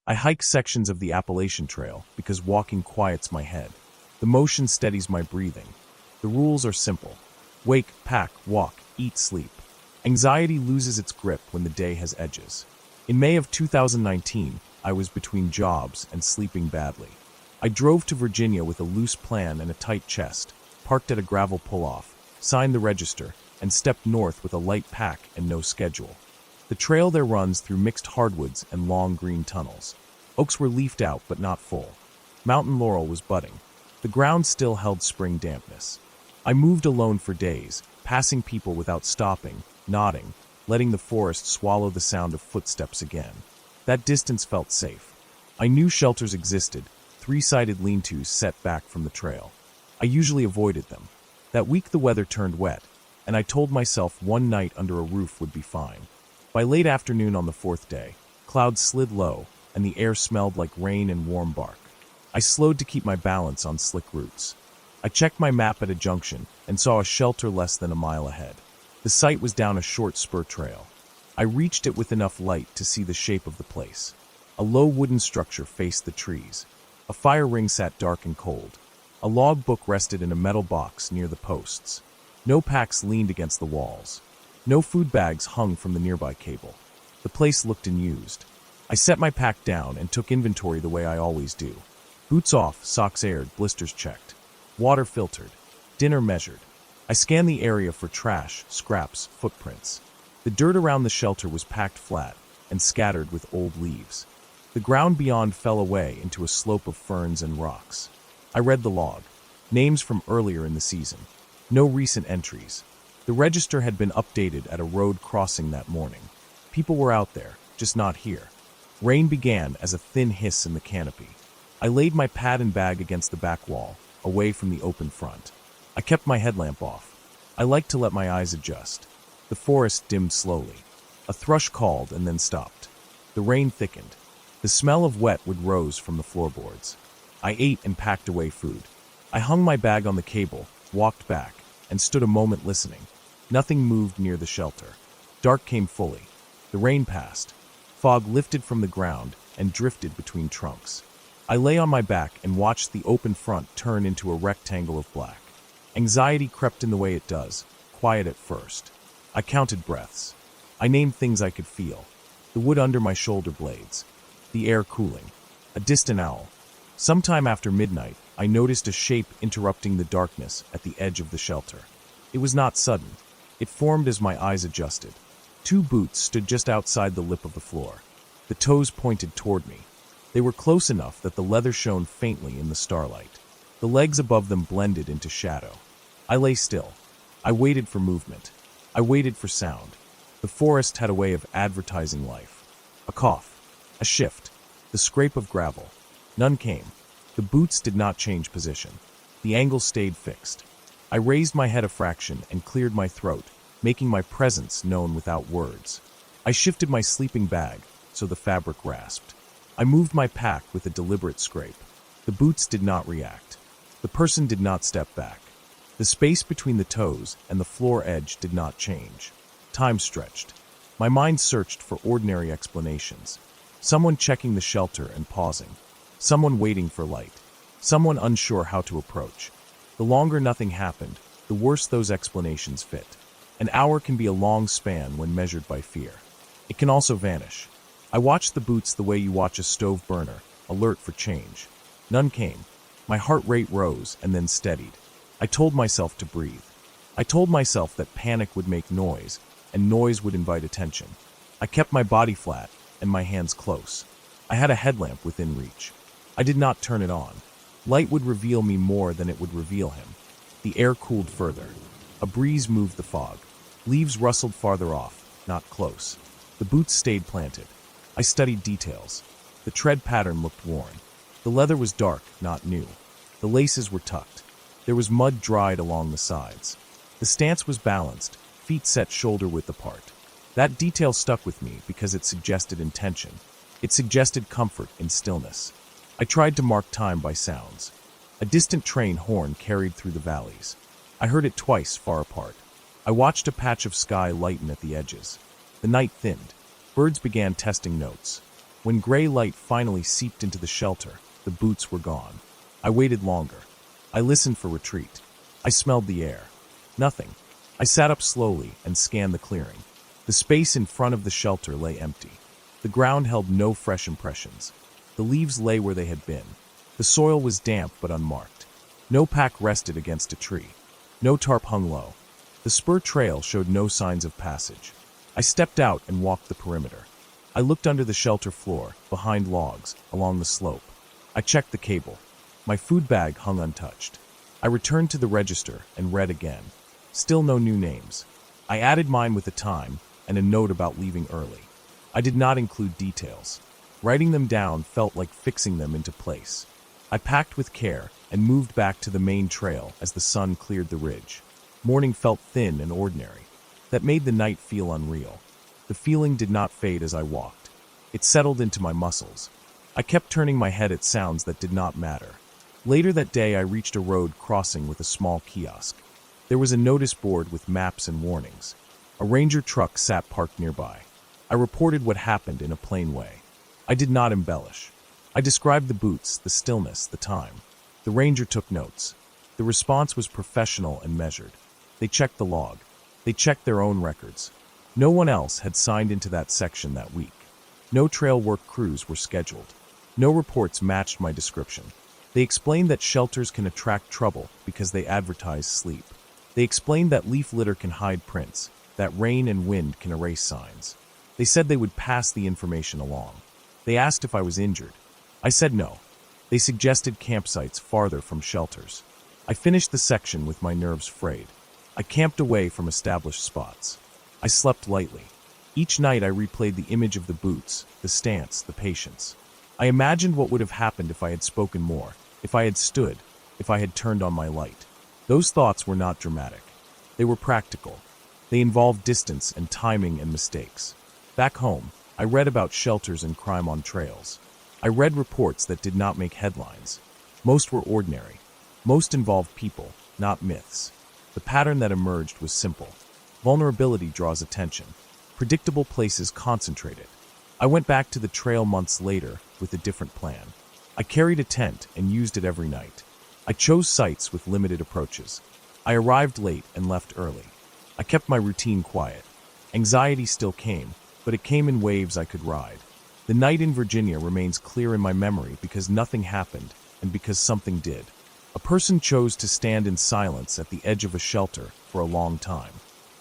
I hike sections of the Appalachian Trail because walking quiets my head. The motion steadies my breathing. The rules are simple. Wake, pack, walk, eat, sleep. Anxiety loses its grip when the day has edges. In May of 2019, I was between jobs and sleeping badly. I drove to Virginia with a loose plan and a tight chest, parked at a gravel pull-off, signed the register, and stepped north with a light pack and no schedule. The trail there runs through mixed hardwoods and long green tunnels. Oaks were leafed out but not full. Mountain laurel was budding. The ground still held spring dampness. I moved alone for days, passing people without stopping, nodding, letting the forest swallow the sound of footsteps again. That distance felt safe. I knew shelters existed, three-sided lean-tos set back from the trail. I usually avoided them. That week the weather turned wet, and I told myself one night under a roof would be fine. By late afternoon on the fourth day, clouds slid low, and the air smelled like rain and warm bark. I slowed to keep my balance on slick roots. I checked my map at a junction and saw a shelter less than a mile ahead. The site was down a short spur trail. I reached it with enough light to see the shape of the place. A low wooden structure faced the trees. A fire ring sat dark and cold. A log book rested in a metal box near the posts. No packs leaned against the walls. No food bags hung from the nearby cable. The place looked unused. I set my pack down and took inventory the way I always do. Boots off, socks aired, blisters checked. Water filtered. Dinner measured. I scanned the area for trash, scraps, footprints. The dirt around the shelter was packed flat and scattered with old leaves. The ground beyond fell away into a slope of ferns and rocks. I read the log. Names from earlier in the season. No recent entries. The register had been updated at a road crossing that morning. People were out there, just not here. Rain began as a thin hiss in the canopy. I laid my pad and bag against the back wall, away from the open front. I kept my headlamp off. I liked to let my eyes adjust. The forest dimmed slowly. A thrush called and then stopped. The rain thickened. The smell of wet wood rose from the floorboards. I ate and packed away food. I hung my bag on the cable, walked back, and stood a moment listening. Nothing moved near the shelter. Dark came fully. The rain passed. Fog lifted from the ground and drifted between trunks. I lay on my back and watched the open front turn into a rectangle of black. Anxiety crept in the way it does, quiet at first. I counted breaths. I named things I could feel. The wood under my shoulder blades. The air cooling. A distant owl. Sometime after midnight, I noticed a shape interrupting the darkness at the edge of the shelter. It was not sudden. It formed as my eyes adjusted. Two boots stood just outside the lip of the floor. The toes pointed toward me. They were close enough that the leather shone faintly in the starlight. The legs above them blended into shadow. I lay still. I waited for movement. I waited for sound. The forest had a way of advertising life. A cough. A shift. The scrape of gravel. None came. The boots did not change position. The angle stayed fixed. I raised my head a fraction and cleared my throat, making my presence known without words. I shifted my sleeping bag so the fabric rasped. I moved my pack with a deliberate scrape. The boots did not react. The person did not step back. The space between the toes and the floor edge did not change. Time stretched. My mind searched for ordinary explanations. Someone checking the shelter and pausing. Someone waiting for light. Someone unsure how to approach. The longer nothing happened, the worse those explanations fit. An hour can be a long span when measured by fear. It can also vanish. I watched the boots the way you watch a stove burner, alert for change. None came. My heart rate rose and then steadied. I told myself to breathe. I told myself that panic would make noise, and noise would invite attention. I kept my body flat and my hands close. I had a headlamp within reach. I did not turn it on. Light would reveal me more than it would reveal him. The air cooled further. A breeze moved the fog. Leaves rustled farther off, not close. The boots stayed planted. I studied details. The tread pattern looked worn. The leather was dark, not new. The laces were tucked. There was mud dried along the sides. The stance was balanced, feet set shoulder-width apart. That detail stuck with me because it suggested intention. It suggested comfort in stillness. I tried to mark time by sounds. A distant train horn carried through the valleys. I heard it twice far apart. I watched a patch of sky lighten at the edges. The night thinned. Birds began testing notes. When gray light finally seeped into the shelter, the boots were gone. I waited longer. I listened for retreat. I smelled the air. Nothing. I sat up slowly and scanned the clearing. The space in front of the shelter lay empty. The ground held no fresh impressions. The leaves lay where they had been. The soil was damp but unmarked. No pack rested against a tree. No tarp hung low. The spur trail showed no signs of passage. I stepped out and walked the perimeter. I looked under the shelter floor, behind logs, along the slope. I checked the cable. My food bag hung untouched. I returned to the register and read again. Still no new names. I added mine with a time and a note about leaving early. I did not include details. Writing them down felt like fixing them into place. I packed with care and moved back to the main trail as the sun cleared the ridge. Morning felt thin and ordinary. That made the night feel unreal. The feeling did not fade as I walked. It settled into my muscles. I kept turning my head at sounds that did not matter. Later that day, I reached a road crossing with a small kiosk. There was a notice board with maps and warnings. A ranger truck sat parked nearby. I reported what happened in a plain way. I did not embellish. I described the boots, the stillness, the time. The ranger took notes. The response was professional and measured. They checked the log. They checked their own records. No one else had signed into that section that week. No trail work crews were scheduled. No reports matched my description. They explained that shelters can attract trouble because they advertise sleep. They explained that leaf litter can hide prints, that rain and wind can erase signs. They said they would pass the information along. They asked if I was injured. I said no. They suggested campsites farther from shelters. I finished the section with my nerves frayed. I camped away from established spots. I slept lightly. Each night I replayed the image of the boots, the stance, the patience. I imagined what would have happened if I had spoken more, if I had stood, if I had turned on my light. Those thoughts were not dramatic. They were practical. They involved distance and timing and mistakes. Back home, I read about shelters and crime on trails. I read reports that did not make headlines. Most were ordinary. Most involved people, not myths. The pattern that emerged was simple. Vulnerability draws attention. Predictable places concentrate it. I went back to the trail months later with a different plan. I carried a tent and used it every night. I chose sites with limited approaches. I arrived late and left early. I kept my routine quiet. Anxiety still came, but it came in waves I could ride. The night in Virginia remains clear in my memory because nothing happened and because something did. A person chose to stand in silence at the edge of a shelter for a long time.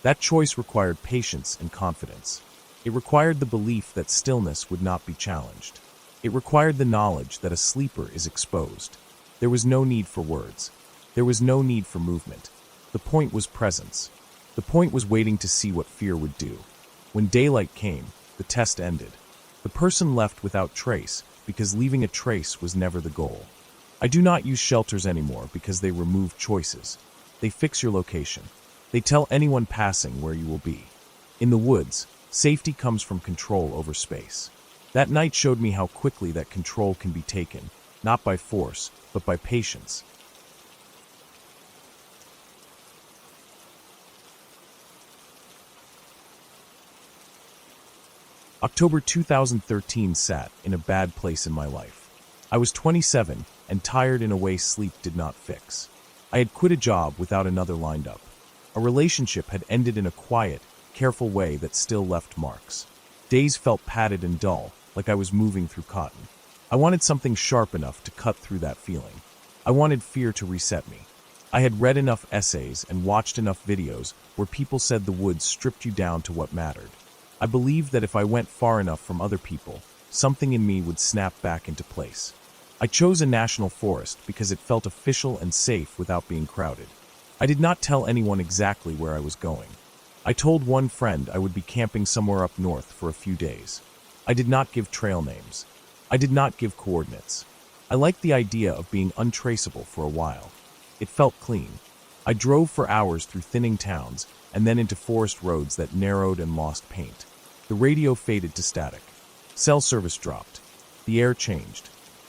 That choice required patience and confidence. It required the belief that stillness would not be challenged. It required the knowledge that a sleeper is exposed. There was no need for words. There was no need for movement. The point was presence. The point was waiting to see what fear would do. When daylight came, the test ended. The person left without trace because leaving a trace was never the goal. I do not use shelters anymore because they remove choices. They fix your location. They tell anyone passing where you will be. In the woods, safety comes from control over space. That night showed me how quickly that control can be taken, not by force, but by patience. October 2013 sat in a bad place in my life. I was 27 and tired in a way sleep did not fix. I had quit a job without another lined up. A relationship had ended in a quiet, careful way that still left marks. Days felt padded and dull, like I was moving through cotton. I wanted something sharp enough to cut through that feeling. I wanted fear to reset me. I had read enough essays and watched enough videos where people said the woods stripped you down to what mattered. I believed that if I went far enough from other people, something in me would snap back into place. I chose a national forest because it felt official and safe without being crowded. I did not tell anyone exactly where I was going. I told one friend I would be camping somewhere up north for a few days. I did not give trail names. I did not give coordinates. I liked the idea of being untraceable for a while. It felt clean. I drove for hours through thinning towns and then into forest roads that narrowed and lost paint. The radio faded to static. Cell service dropped. The air changed.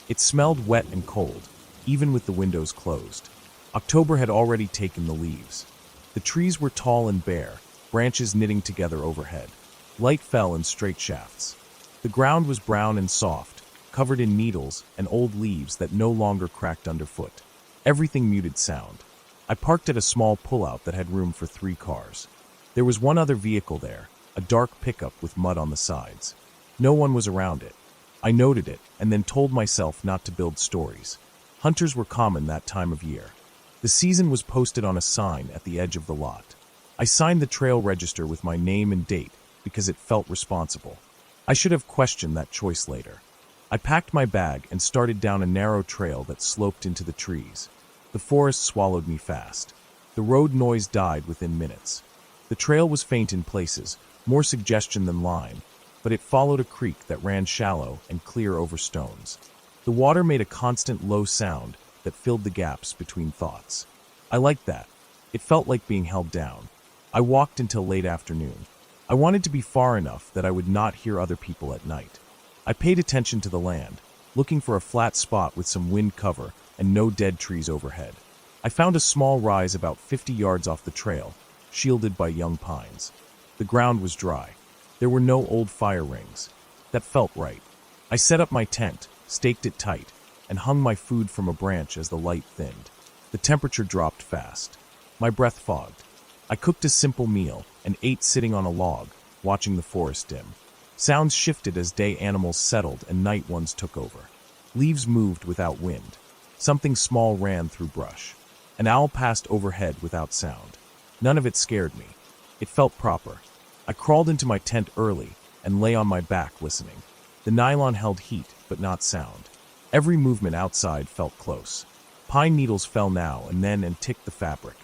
It smelled wet and cold, even with the windows closed. October had already taken the leaves. The trees were tall and bare, branches knitting together overhead. Light fell in straight shafts. The ground was brown and soft, covered in needles and old leaves that no longer cracked underfoot. Everything muted sound. I parked at a small pullout that had room for 3 cars. There was one other vehicle there, a dark pickup with mud on the sides. No one was around it. I noted it and then told myself not to build stories. Hunters were common that time of year. The season was posted on a sign at the edge of the lot. I signed the trail register with my name and date because it felt responsible. I should have questioned that choice later. I packed my bag and started down a narrow trail that sloped into the trees. The forest swallowed me fast. The road noise died within minutes. The trail was faint in places, more suggestion than line, but it followed a creek that ran shallow and clear over stones. The water made a constant low sound that filled the gaps between thoughts. I liked that. It felt like being held down. I walked until late afternoon. I wanted to be far enough that I would not hear other people at night. I paid attention to the land, looking for a flat spot with some wind cover and no dead trees overhead. I found a small rise about 50 yards off the trail, shielded by young pines. The ground was dry. There were no old fire rings. That felt right. I set up my tent, staked it tight, and hung my food from a branch as the light thinned. The temperature dropped fast. My breath fogged. I cooked a simple meal and ate sitting on a log, watching the forest dim. Sounds shifted as day animals settled and night ones took over. Leaves moved without wind. Something small ran through brush. An owl passed overhead without sound. None of it scared me. It felt proper. I crawled into my tent early and lay on my back listening. The nylon held heat, but not sound. Every movement outside felt close. Pine needles fell now and then and ticked the fabric.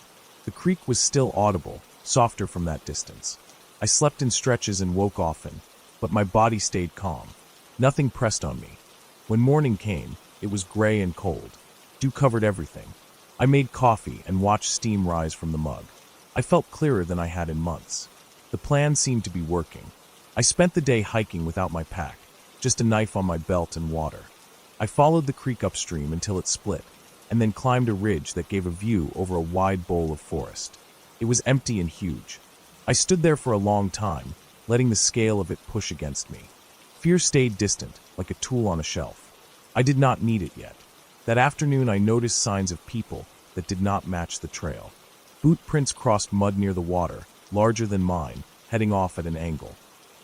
The creek was still audible, softer from that distance. I slept in stretches and woke often, but my body stayed calm. Nothing pressed on me. When morning came, it was gray and cold. Dew covered everything. I made coffee and watched steam rise from the mug. I felt clearer than I had in months. The plan seemed to be working. I spent the day hiking without my pack, just a knife on my belt and water. I followed the creek upstream until it split, and then climbed a ridge that gave a view over a wide bowl of forest. It was empty and huge. I stood there for a long time, letting the scale of it push against me. Fear stayed distant, like a tool on a shelf. I did not need it yet. That afternoon I noticed signs of people that did not match the trail. Boot prints crossed mud near the water, larger than mine, heading off at an angle.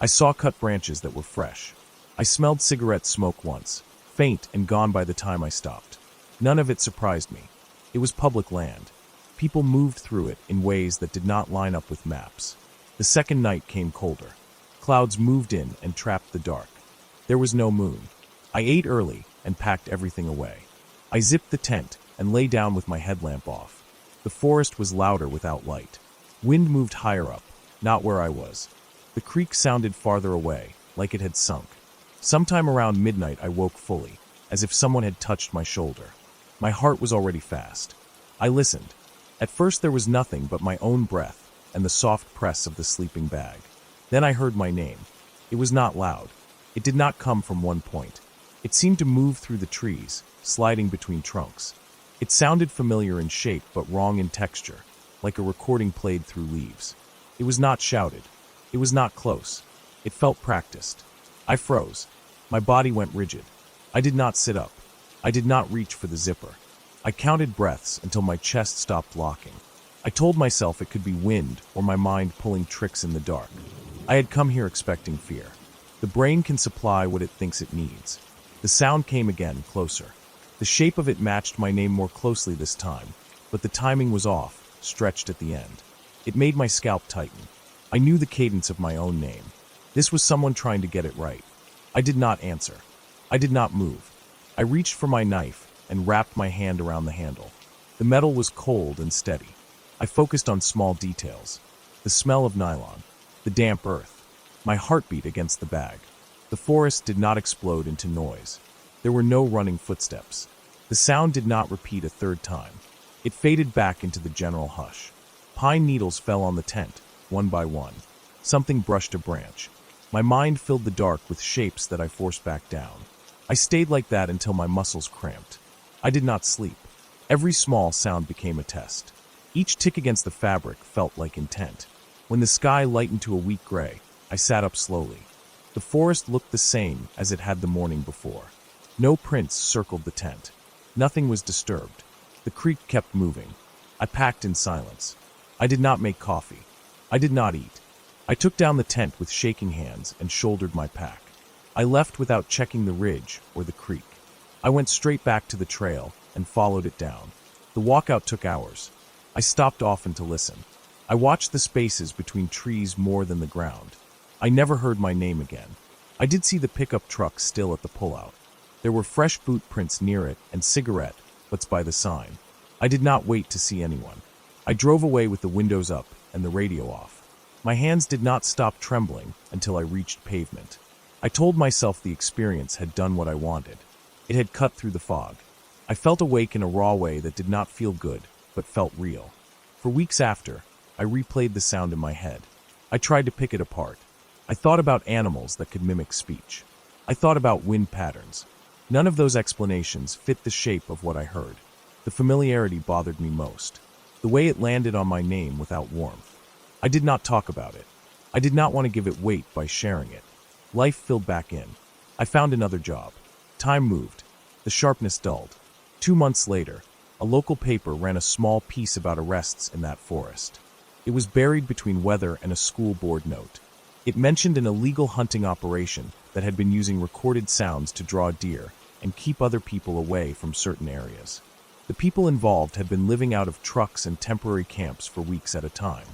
I saw cut branches that were fresh. I smelled cigarette smoke once, faint and gone by the time I stopped. None of it surprised me. It was public land. People moved through it in ways that did not line up with maps. The second night came colder. Clouds moved in and trapped the dark. There was no moon. I ate early and packed everything away. I zipped the tent and lay down with my headlamp off. The forest was louder without light. Wind moved higher up, not where I was. The creek sounded farther away, like it had sunk. Sometime around midnight I woke fully, as if someone had touched my shoulder. My heart was already fast. I listened. At first there was nothing but my own breath and the soft press of the sleeping bag. Then I heard my name. It was not loud. It did not come from one point. It seemed to move through the trees, sliding between trunks. It sounded familiar in shape but wrong in texture, like a recording played through leaves. It was not shouted. It was not close. It felt practiced. I froze. My body went rigid. I did not sit up. I did not reach for the zipper. I counted breaths until my chest stopped locking. I told myself it could be wind or my mind pulling tricks in the dark. I had come here expecting fear. The brain can supply what it thinks it needs. The sound came again, closer. The shape of it matched my name more closely this time, but the timing was off, stretched at the end. It made my scalp tighten. I knew the cadence of my own name. This was someone trying to get it right. I did not answer. I did not move. I reached for my knife and wrapped my hand around the handle. The metal was cold and steady. I focused on small details. The smell of nylon, the damp earth, my heartbeat against the bag. The forest did not explode into noise. There were no running footsteps. The sound did not repeat a third time. It faded back into the general hush. Pine needles fell on the tent, one by one. Something brushed a branch. My mind filled the dark with shapes that I forced back down. I stayed like that until my muscles cramped. I did not sleep. Every small sound became a test. Each tick against the fabric felt like intent. When the sky lightened to a weak gray, I sat up slowly. The forest looked the same as it had the morning before. No prints circled the tent. Nothing was disturbed. The creek kept moving. I packed in silence. I did not make coffee. I did not eat. I took down the tent with shaking hands and shouldered my pack. I left without checking the ridge or the creek. I went straight back to the trail and followed it down. The walkout took hours. I stopped often to listen. I watched the spaces between trees more than the ground. I never heard my name again. I did see the pickup truck still at the pullout. There were fresh boot prints near it and cigarette butts by the sign. I did not wait to see anyone. I drove away with the windows up and the radio off. My hands did not stop trembling until I reached pavement. I told myself the experience had done what I wanted. It had cut through the fog. I felt awake in a raw way that did not feel good, but felt real. For weeks after, I replayed the sound in my head. I tried to pick it apart. I thought about animals that could mimic speech. I thought about wind patterns. None of those explanations fit the shape of what I heard. The familiarity bothered me most. The way it landed on my name without warmth. I did not talk about it. I did not want to give it weight by sharing it. Life filled back in. I found another job. Time moved. The sharpness dulled. 2 months later, a local paper ran a small piece about arrests in that forest. It was buried between weather and a school board note. It mentioned an illegal hunting operation that had been using recorded sounds to draw deer and keep other people away from certain areas. The people involved had been living out of trucks and temporary camps for weeks at a time.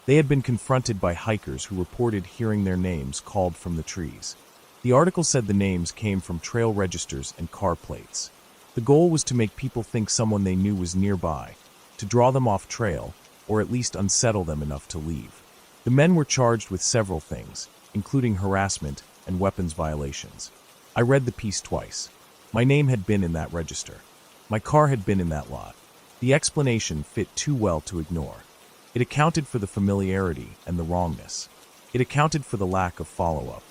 They had been confronted by hikers who reported hearing their names called from the trees. The article said the names came from trail registers and car plates. The goal was to make people think someone they knew was nearby, to draw them off trail, or at least unsettle them enough to leave. The men were charged with several things, including harassment and weapons violations. I read the piece twice. My name had been in that register. My car had been in that lot. The explanation fit too well to ignore. It accounted for the familiarity and the wrongness. It accounted for the lack of follow-up.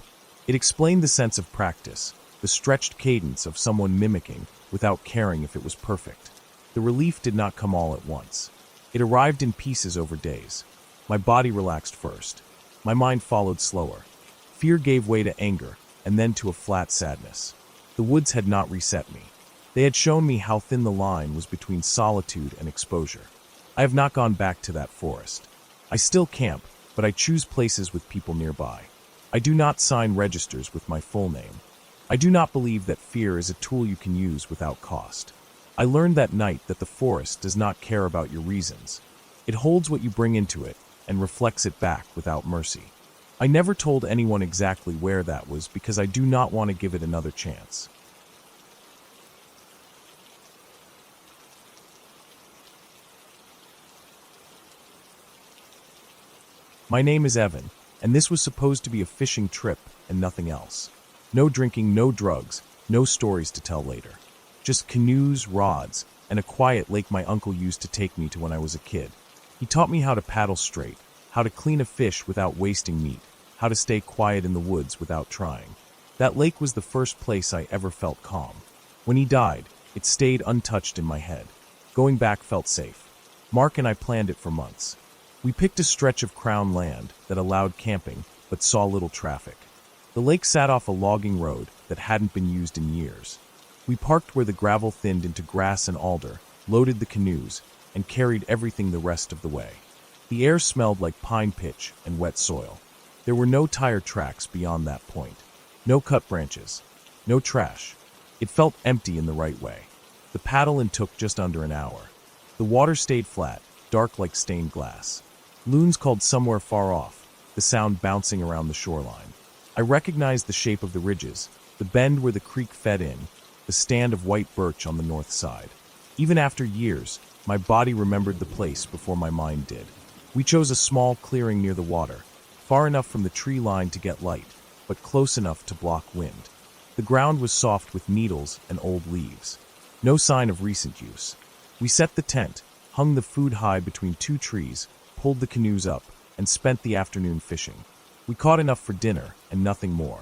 It explained the sense of practice, the stretched cadence of someone mimicking without caring if it was perfect. The relief did not come all at once. It arrived in pieces over days. My body relaxed first. My mind followed slower. Fear gave way to anger, and then to a flat sadness. The woods had not reset me. They had shown me how thin the line was between solitude and exposure. I have not gone back to that forest. I still camp, but I choose places with people nearby. I do not sign registers with my full name. I do not believe that fear is a tool you can use without cost. I learned that night that the forest does not care about your reasons. It holds what you bring into it and reflects it back without mercy. I never told anyone exactly where that was because I do not want to give it another chance. My name is Evan, and this was supposed to be a fishing trip and nothing else. No drinking, no drugs, no stories to tell later. Just canoes, rods, and a quiet lake my uncle used to take me to when I was a kid. He taught me how to paddle straight, how to clean a fish without wasting meat, how to stay quiet in the woods without trying. That lake was the first place I ever felt calm. When he died, it stayed untouched in my head. Going back felt safe. Mark and I planned it for months. We picked a stretch of crown land that allowed camping, but saw little traffic. The lake sat off a logging road that hadn't been used in years. We parked where the gravel thinned into grass and alder, loaded the canoes, and carried everything the rest of the way. The air smelled like pine pitch and wet soil. There were no tire tracks beyond that point. No cut branches. No trash. It felt empty in the right way. The paddle-in took just under an hour. The water stayed flat, dark like stained glass. Loons called somewhere far off, the sound bouncing around the shoreline. I recognized the shape of the ridges, the bend where the creek fed in, the stand of white birch on the north side. Even after years, my body remembered the place before my mind did. We chose a small clearing near the water, far enough from the tree line to get light, but close enough to block wind. The ground was soft with needles and old leaves. No sign of recent use. We set the tent, hung the food hide between 2 trees, pulled the canoes up, and spent the afternoon fishing. We caught enough for dinner and nothing more.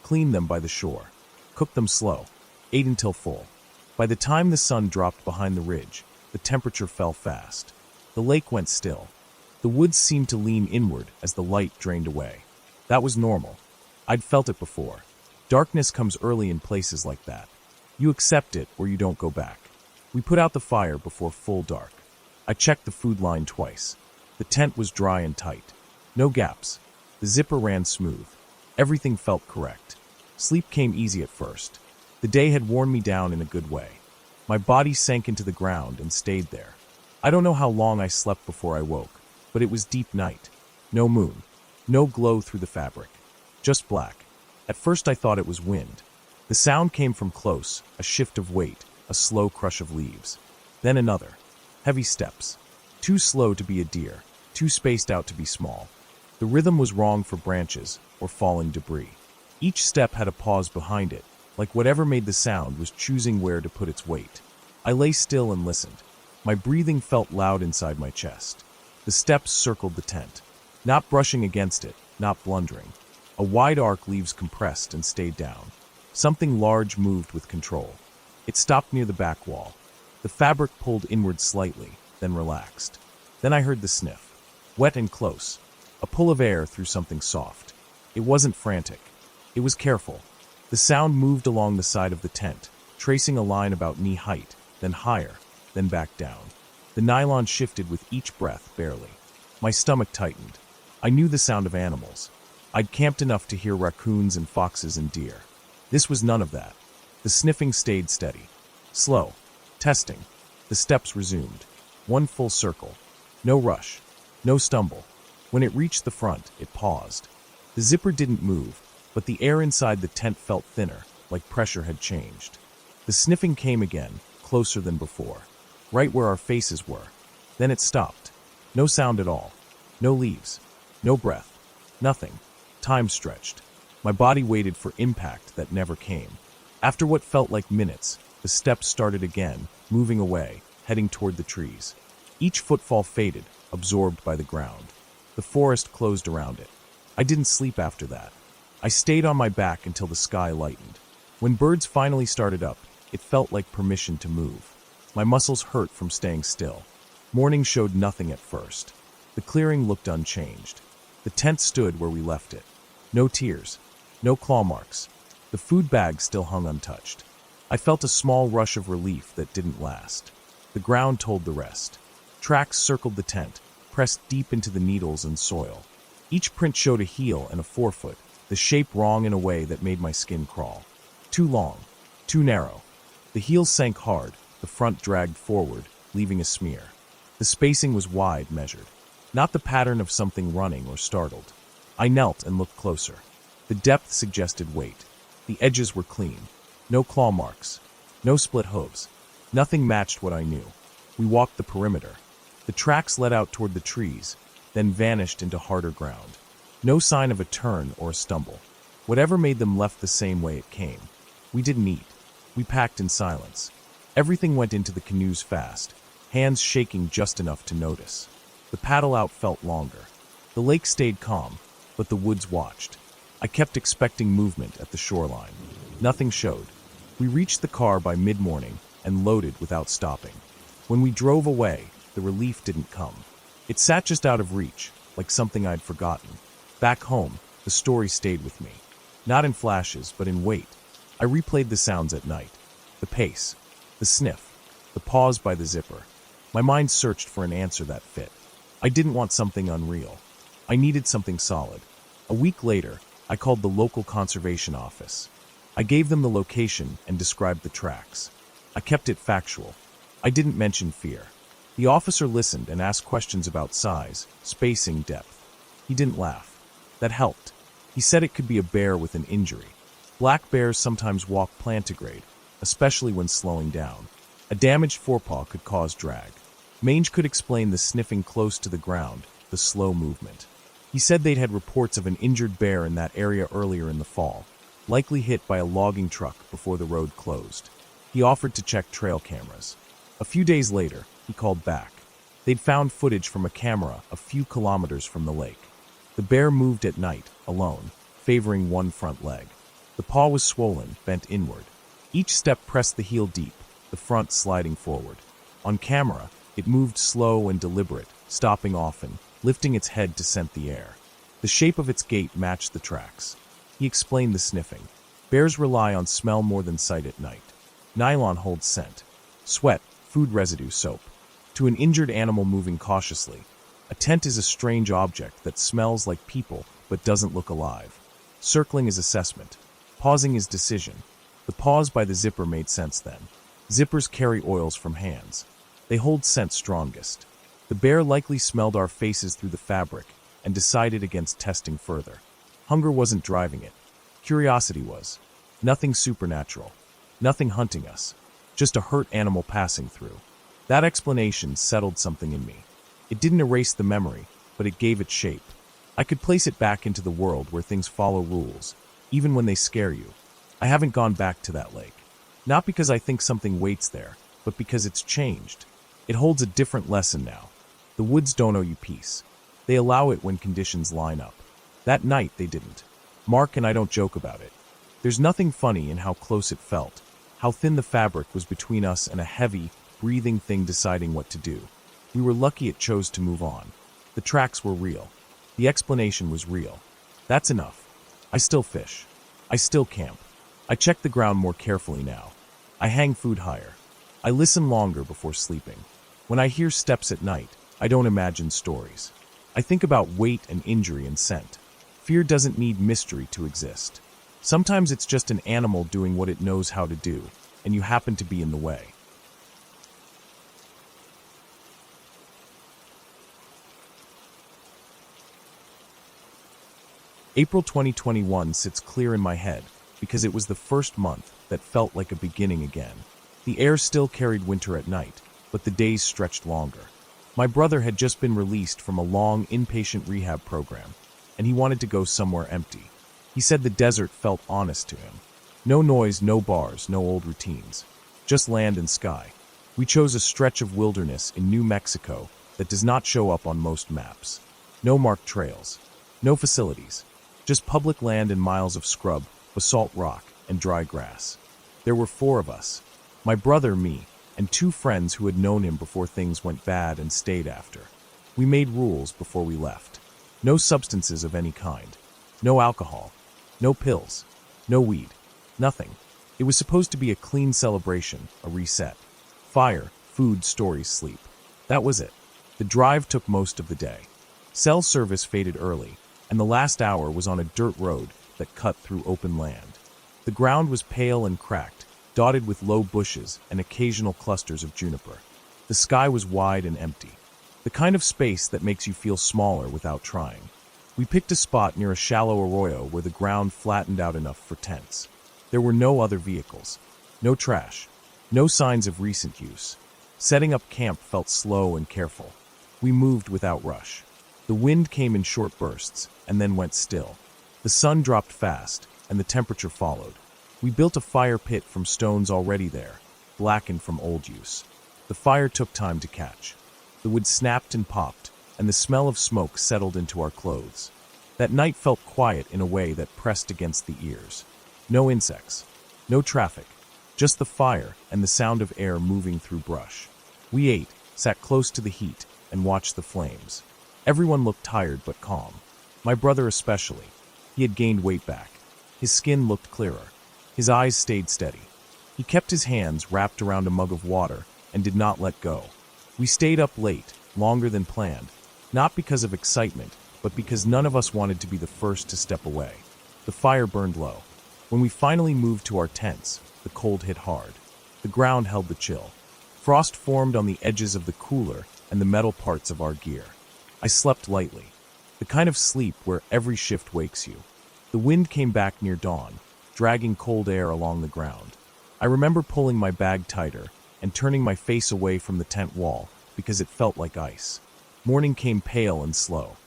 Cleaned them by the shore. Cooked them slow. Ate until full. By the time the sun dropped behind the ridge, the temperature fell fast. The lake went still. The woods seemed to lean inward as the light drained away. That was normal. I'd felt it before. Darkness comes early in places like that. You accept it or you don't go back. We put out the fire before full dark. I checked the food line twice. The tent was dry and tight. No gaps. The zipper ran smooth. Everything felt correct. Sleep came easy at first. The day had worn me down in a good way. My body sank into the ground and stayed there. I don't know how long I slept before I woke, but it was deep night. No moon. No glow through the fabric. Just black. At first I thought it was wind. The sound came from close, a shift of weight, a slow crush of leaves. Then another. Heavy steps. Too slow to be a deer, too spaced out to be small. The rhythm was wrong for branches or falling debris. Each step had a pause behind it, like whatever made the sound was choosing where to put its weight. I lay still and listened. My breathing felt loud inside my chest. The steps circled the tent, not brushing against it, not blundering. A wide arc, leaves compressed and stayed down. Something large moved with control. It stopped near the back wall. The fabric pulled inward slightly, then relaxed. Then I heard the sniff. Wet and close. A pull of air through something soft. It wasn't frantic. It was careful. The sound moved along the side of the tent, tracing a line about knee height, then higher, then back down. The nylon shifted with each breath, barely. My stomach tightened. I knew the sound of animals. I'd camped enough to hear raccoons and foxes and deer. This was none of that. The sniffing stayed steady. Slow. Testing. The steps resumed. One full circle. No rush. No stumble. When it reached the front, it paused. The zipper didn't move, but the air inside the tent felt thinner, like pressure had changed. The sniffing came again, closer than before, right where our faces were. Then it stopped. No sound at all. No leaves. No breath. Nothing. Time stretched. My body waited for impact that never came. After what felt like minutes, the steps started again, moving away, heading toward the trees. Each footfall faded, absorbed by the ground. The forest closed around it. I didn't sleep after that. I stayed on my back until the sky lightened. When birds finally started up, it felt like permission to move. My muscles hurt from staying still. Morning showed nothing at first. The clearing looked unchanged. The tent stood where we left it. No tears. No claw marks. The food bag still hung untouched. I felt a small rush of relief that didn't last. The ground told the rest. Tracks circled the tent, pressed deep into the needles and soil. Each print showed a heel and a forefoot, the shape wrong in a way that made my skin crawl. Too long. Too narrow. The heel sank hard, the front dragged forward, leaving a smear. The spacing was wide, measured. Not the pattern of something running or startled. I knelt and looked closer. The depth suggested weight. The edges were clean. No claw marks. No split hooves. Nothing matched what I knew. We walked the perimeter. The tracks led out toward the trees, then vanished into harder ground. No sign of a turn or a stumble. Whatever made them left the same way it came. We didn't eat. We packed in silence. Everything went into the canoes fast, hands shaking just enough to notice. The paddle out felt longer. The lake stayed calm, but the woods watched. I kept expecting movement at the shoreline. Nothing showed. We reached the car by mid-morning and loaded without stopping. When we drove away, the relief didn't come. It sat just out of reach, like something I'd forgotten. Back home, the story stayed with me. Not in flashes, but in weight. I replayed the sounds at night. The pace, the sniff, the pause by the zipper. My mind searched for an answer that fit. I didn't want something unreal. I needed something solid. A week later, I called the local conservation office. I gave them the location and described the tracks. I kept it factual. I didn't mention fear. The officer listened and asked questions about size, spacing, depth. He didn't laugh. That helped. He said it could be a bear with an injury. Black bears sometimes walk plantigrade, especially when slowing down. A damaged forepaw could cause drag. Mange could explain the sniffing close to the ground, the slow movement. He said they'd had reports of an injured bear in that area earlier in the fall, likely hit by a logging truck before the road closed. He offered to check trail cameras. A few days later, he called back. They'd found footage from a camera a few kilometers from the lake. The bear moved at night, alone, favoring one front leg. The paw was swollen, bent inward. Each step pressed the heel deep, the front sliding forward. On camera, it moved slow and deliberate, stopping often, lifting its head to scent the air. The shape of its gait matched the tracks. He He explained the sniffing. Bears rely on smell more than sight at night. Nylon holds scent. Sweat, food residue, soap. To an injured animal moving cautiously, a tent is a strange object that smells like people but doesn't look alive. Circling is assessment. Pausing is decision. The pause by the zipper made sense then. Zippers carry oils from hands. They hold scent strongest. The bear likely smelled our faces through the fabric and decided against testing further. Hunger wasn't driving it. Curiosity was. Nothing supernatural. Nothing hunting us. Just a hurt animal passing through. That explanation settled something in me. It didn't erase the memory, but it gave it shape. I could place it back into the world where things follow rules, even when they scare you. I haven't gone back to that lake. Not because I think something waits there, but because it's changed. It holds a different lesson now. The woods don't owe you peace. They allow it when conditions line up. That night they didn't. Mark and I don't joke about it. There's nothing funny in how close it felt, how thin the fabric was between us and a heavy, breathing thing deciding what to do. We were lucky it chose to move on. The tracks were real. The explanation was real. That's enough. I still fish. I still camp. I check the ground more carefully now. I hang food higher. I listen longer before sleeping. When I hear steps at night, I don't imagine stories. I think about weight and injury and scent. Fear doesn't need mystery to exist. Sometimes it's just an animal doing what it knows how to do, and you happen to be in the way. April 2021 sits clear in my head because it was the first month that felt like a beginning again. The air still carried winter at night, but the days stretched longer. My brother had just been released from a long inpatient rehab program, and he wanted to go somewhere empty. He said the desert felt honest to him. No noise, no bars, no old routines. Just land and sky. We chose a stretch of wilderness in New Mexico that does not show up on most maps. No marked trails. No facilities. Just public land and miles of scrub, basalt rock, and dry grass. There were 4 of us. My brother, me, and 2 friends who had known him before things went bad and stayed after. We made rules before we left. No substances of any kind. No alcohol. No pills. No weed. Nothing. It was supposed to be a clean celebration, a reset. Fire, food, stories, sleep. That was it. The drive took most of the day. Cell service faded early, and the last hour was on a dirt road that cut through open land. The ground was pale and cracked, dotted with low bushes and occasional clusters of juniper. The sky was wide and empty, the kind of space that makes you feel smaller without trying. We picked a spot near a shallow arroyo where the ground flattened out enough for tents. There were no other vehicles, no trash, no signs of recent use. Setting up camp felt slow and careful. We moved without rush. The wind came in short bursts and then went still. The sun dropped fast, and the temperature followed. We built a fire pit from stones already there, blackened from old use. The fire took time to catch. The wood snapped and popped, and the smell of smoke settled into our clothes. That night felt quiet in a way that pressed against the ears. No insects, no traffic, just the fire and the sound of air moving through brush. We ate, sat close to the heat, and watched the flames. Everyone looked tired but calm. My brother especially. He had gained weight back. His skin looked clearer. His eyes stayed steady. He kept his hands wrapped around a mug of water and did not let go. We stayed up late, longer than planned, not because of excitement, but because none of us wanted to be the first to step away. The fire burned low. When we finally moved to our tents, the cold hit hard. The ground held the chill. Frost formed on the edges of the cooler and the metal parts of our gear. I slept lightly, the kind of sleep where every shift wakes you. The wind came back near dawn, dragging cold air along the ground. I remember pulling my bag tighter and turning my face away from the tent wall because it felt like ice. Morning came pale and slow.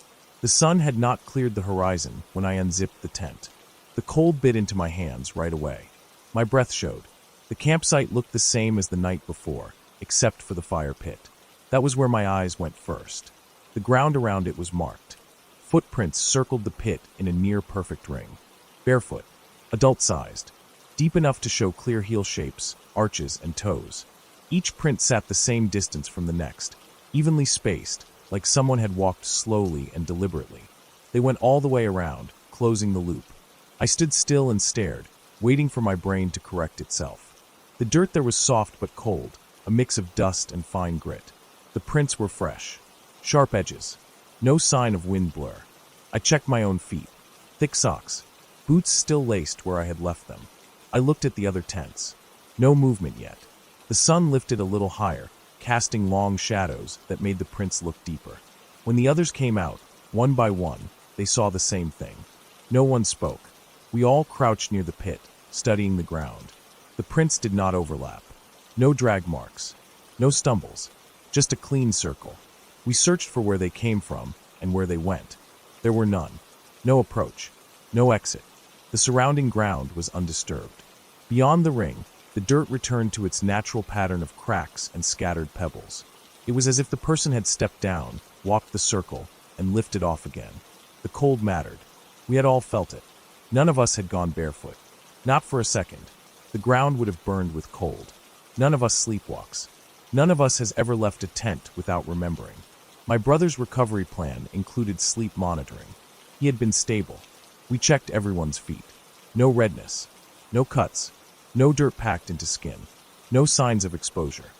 The sun had not cleared the horizon when I unzipped the tent. The cold bit into my hands right away. My breath showed. The campsite looked the same as the night before, except for the fire pit. That was where my eyes went first. The ground around it was marked. Footprints circled the pit in a near-perfect ring. Barefoot, adult-sized, deep enough to show clear heel shapes, arches, and toes. Each print sat the same distance from the next, evenly spaced, like someone had walked slowly and deliberately. They went all the way around, closing the loop. I stood still and stared, waiting for my brain to correct itself. The dirt there was soft but cold, a mix of dust and fine grit. The prints were fresh. Sharp edges. No sign of wind blur. I checked my own feet. Thick socks. Boots still laced where I had left them. I looked at the other tents. No movement yet. The sun lifted a little higher, casting long shadows that made the prints look deeper. When the others came out, one by one, they saw the same thing. No one spoke. We all crouched near the pit, studying the ground. The prints did not overlap. No drag marks. No stumbles. Just a clean circle. We searched for where they came from and where they went. There were none. No approach. No exit. The surrounding ground was undisturbed. Beyond the ring, the dirt returned to its natural pattern of cracks and scattered pebbles. It was as if the person had stepped down, walked the circle, and lifted off again. The cold mattered. We had all felt it. None of us had gone barefoot. Not for a second. The ground would have burned with cold. None of us sleepwalks. None of us has ever left a tent without remembering. My brother's recovery plan included sleep monitoring. He had been stable. We checked everyone's feet. No redness. No cuts. No dirt packed into skin. No signs of exposure.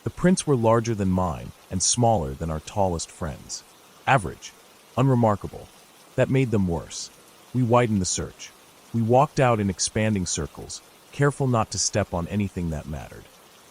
The prints were larger than mine and smaller than our tallest friends. Average. Unremarkable. That made them worse. We widened the search. We walked out in expanding circles, careful not to step on anything that mattered.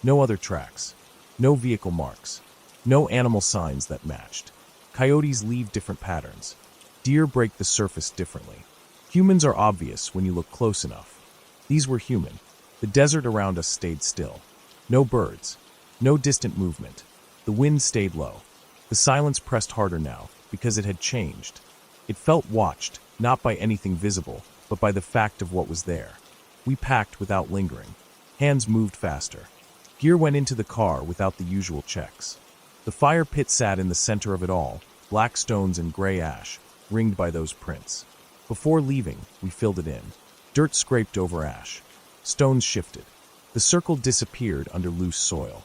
No other tracks. No vehicle marks. No animal signs that matched. Coyotes leave different patterns. Deer break the surface differently. Humans are obvious when you look close enough. These were human. The desert around us stayed still. No birds. No distant movement. The wind stayed low. The silence pressed harder now, because it had changed. It felt watched, not by anything visible, but by the fact of what was there. We packed without lingering. Hands moved faster. Gear went into the car without the usual checks. The fire pit sat in the center of it all, black stones and gray ash, ringed by those prints. Before leaving, we filled it in. Dirt scraped over ash. Stones shifted. The circle disappeared under loose soil.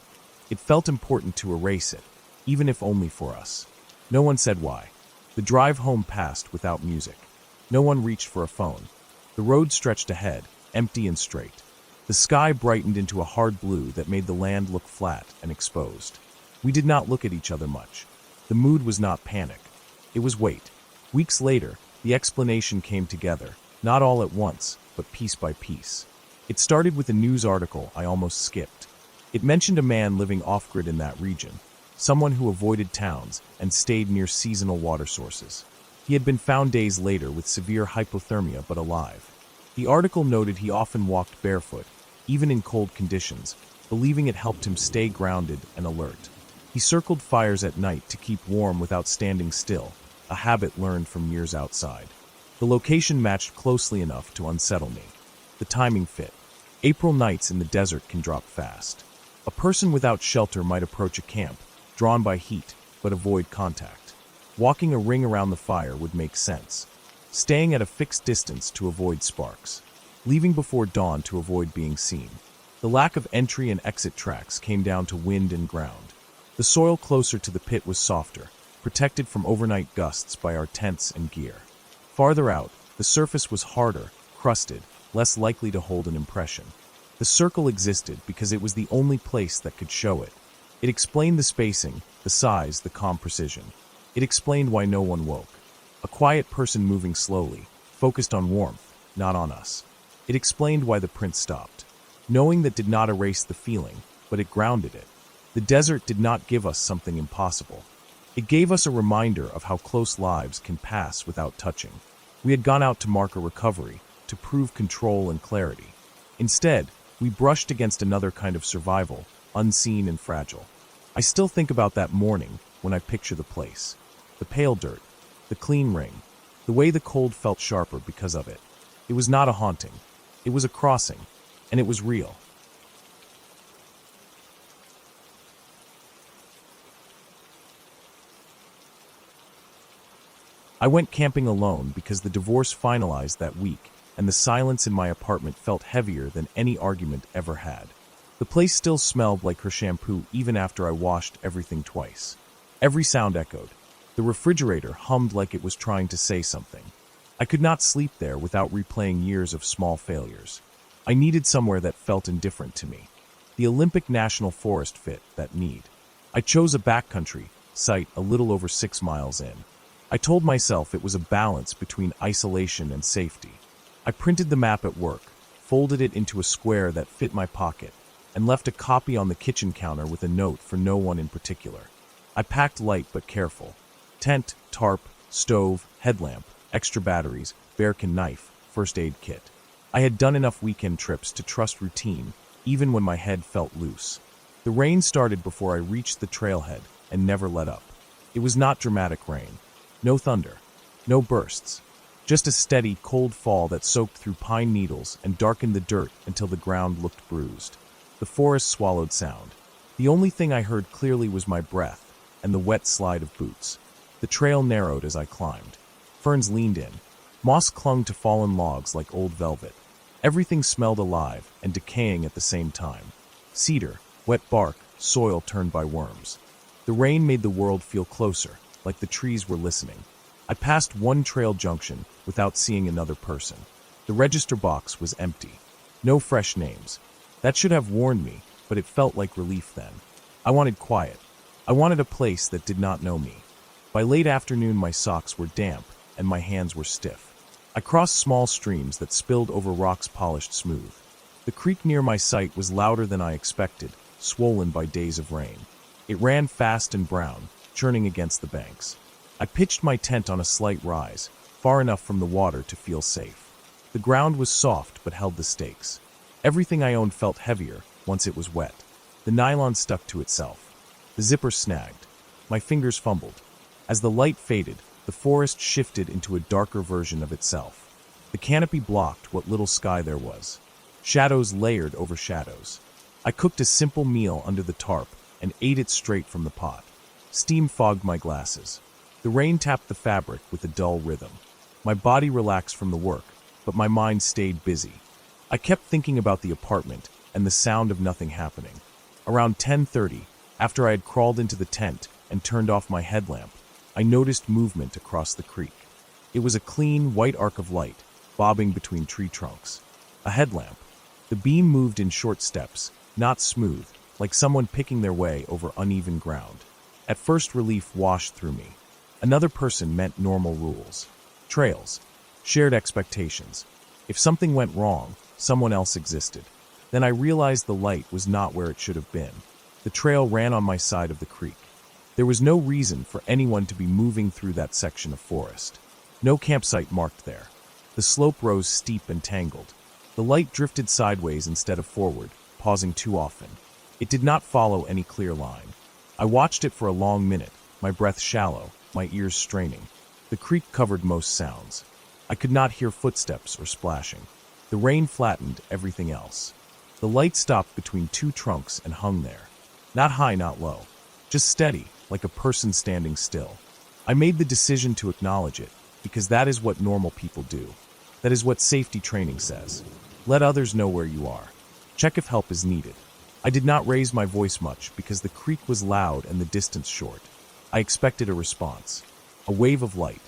It felt important to erase it, even if only for us. No one said why. The drive home passed without music. No one reached for a phone. The road stretched ahead, empty and straight. The sky brightened into a hard blue that made the land look flat and exposed. We did not look at each other much. The mood was not panic. It was wait. Weeks later, the explanation came together, not all at once, but piece by piece. It started with a news article I almost skipped. It mentioned a man living off-grid in that region, someone who avoided towns and stayed near seasonal water sources. He had been found days later with severe hypothermia but alive. The article noted he often walked barefoot, even in cold conditions, believing it helped him stay grounded and alert. He circled fires at night to keep warm without standing still, a habit learned from years outside. The location matched closely enough to unsettle me. The timing fit. April nights in the desert can drop fast. A person without shelter might approach a camp, drawn by heat, but avoid contact. Walking a ring around the fire would make sense. Staying at a fixed distance to avoid sparks. Leaving before dawn to avoid being seen. The lack of entry and exit tracks came down to wind and ground. The soil closer to the pit was softer, protected from overnight gusts by our tents and gear. Farther out, the surface was harder, crusted, less likely to hold an impression. The circle existed because it was the only place that could show it. It explained the spacing, the size, the calm precision. It explained why no one woke. A quiet person moving slowly, focused on warmth, not on us. It explained why the print stopped. Knowing that did not erase the feeling, but it grounded it. The desert did not give us something impossible. It gave us a reminder of how close lives can pass without touching. We had gone out to mark a recovery, to prove control and clarity. Instead, we brushed against another kind of survival, unseen and fragile. I still think about that morning when I picture the place. The pale dirt, the clean ring, the way the cold felt sharper because of it. It was not a haunting. It was a crossing, and it was real. I went camping alone because the divorce finalized that week, and the silence in my apartment felt heavier than any argument ever had. The place still smelled like her shampoo even after I washed everything twice. Every sound echoed. The refrigerator hummed like it was trying to say something. I could not sleep there without replaying years of small failures. I needed somewhere that felt indifferent to me. The Olympic National Forest fit that need. I chose a backcountry site a little over 6 miles in. I told myself it was a balance between isolation and safety. I printed the map at work, folded it into a square that fit my pocket, and left a copy on the kitchen counter with a note for no one in particular. I packed light but careful. Tent, tarp, stove, headlamp, extra batteries, bearcan knife, first aid kit. I had done enough weekend trips to trust routine, even when my head felt loose. The rain started before I reached the trailhead and never let up. It was not dramatic rain. No thunder. No bursts. Just a steady, cold fall that soaked through pine needles and darkened the dirt until the ground looked bruised. The forest swallowed sound. The only thing I heard clearly was my breath and the wet slide of boots. The trail narrowed as I climbed. Ferns leaned in. Moss clung to fallen logs like old velvet. Everything smelled alive and decaying at the same time. Cedar, wet bark, soil turned by worms. The rain made the world feel closer, like the trees were listening. I passed one trail junction without seeing another person. The register box was empty. No fresh names. That should have warned me, but it felt like relief then. I wanted quiet. I wanted a place that did not know me. By late afternoon, my socks were damp and my hands were stiff. I crossed small streams that spilled over rocks polished smooth. The creek near my site was louder than I expected, swollen by days of rain. It ran fast and brown, churning against the banks. I pitched my tent on a slight rise, far enough from the water to feel safe. The ground was soft but held the stakes. Everything I owned felt heavier once it was wet. The nylon stuck to itself. The zipper snagged. My fingers fumbled. As the light faded, the forest shifted into a darker version of itself. The canopy blocked what little sky there was. Shadows layered over shadows. I cooked a simple meal under the tarp and ate it straight from the pot. Steam fogged my glasses. The rain tapped the fabric with a dull rhythm. My body relaxed from the work, but my mind stayed busy. I kept thinking about the apartment and the sound of nothing happening. Around 10:30, after I had crawled into the tent and turned off my headlamp, I noticed movement across the creek. It was a clean, white arc of light, bobbing between tree trunks. A headlamp. The beam moved in short steps, not smooth, like someone picking their way over uneven ground. At first, relief washed through me. Another person meant normal rules. Trails. Shared expectations. If something went wrong, someone else existed. Then I realized the light was not where it should have been. The trail ran on my side of the creek. There was no reason for anyone to be moving through that section of forest. No campsite marked there. The slope rose steep and tangled. The light drifted sideways instead of forward, pausing too often. It did not follow any clear line. I watched it for a long minute, my breath shallow, my ears straining. The creek covered most sounds. I could not hear footsteps or splashing. The rain flattened everything else. The light stopped between two trunks and hung there. Not high, not low. Just steady, like a person standing still. I made the decision to acknowledge it, because that is what normal people do. That is what safety training says. Let others know where you are. Check if help is needed. I did not raise my voice much because the creek was loud and the distance short. I expected a response. A wave of light.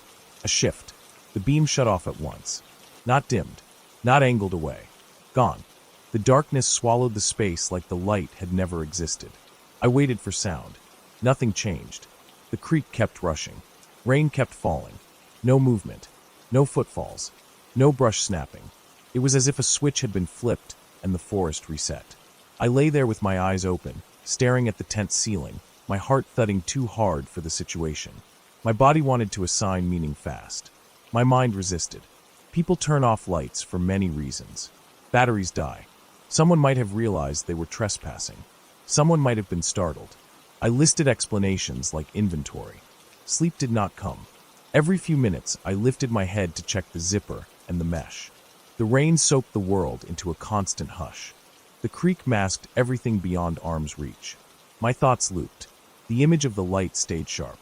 A shift. The beam shut off at once. Not dimmed. Not angled away. Gone. The darkness swallowed the space like the light had never existed. I waited for sound. Nothing changed. The creek kept rushing. Rain kept falling. No movement. No footfalls. No brush snapping. It was as if a switch had been flipped and the forest reset. I lay there with my eyes open, staring at the tent ceiling, my heart thudding too hard for the situation. My body wanted to assign meaning fast. My mind resisted. People turn off lights for many reasons. Batteries die. Someone might have realized they were trespassing. Someone might have been startled. I listed explanations like inventory. Sleep did not come. Every few minutes, I lifted my head to check the zipper and the mesh. The rain soaked the world into a constant hush. The creek masked everything beyond arm's reach. My thoughts looped. The image of the light stayed sharp.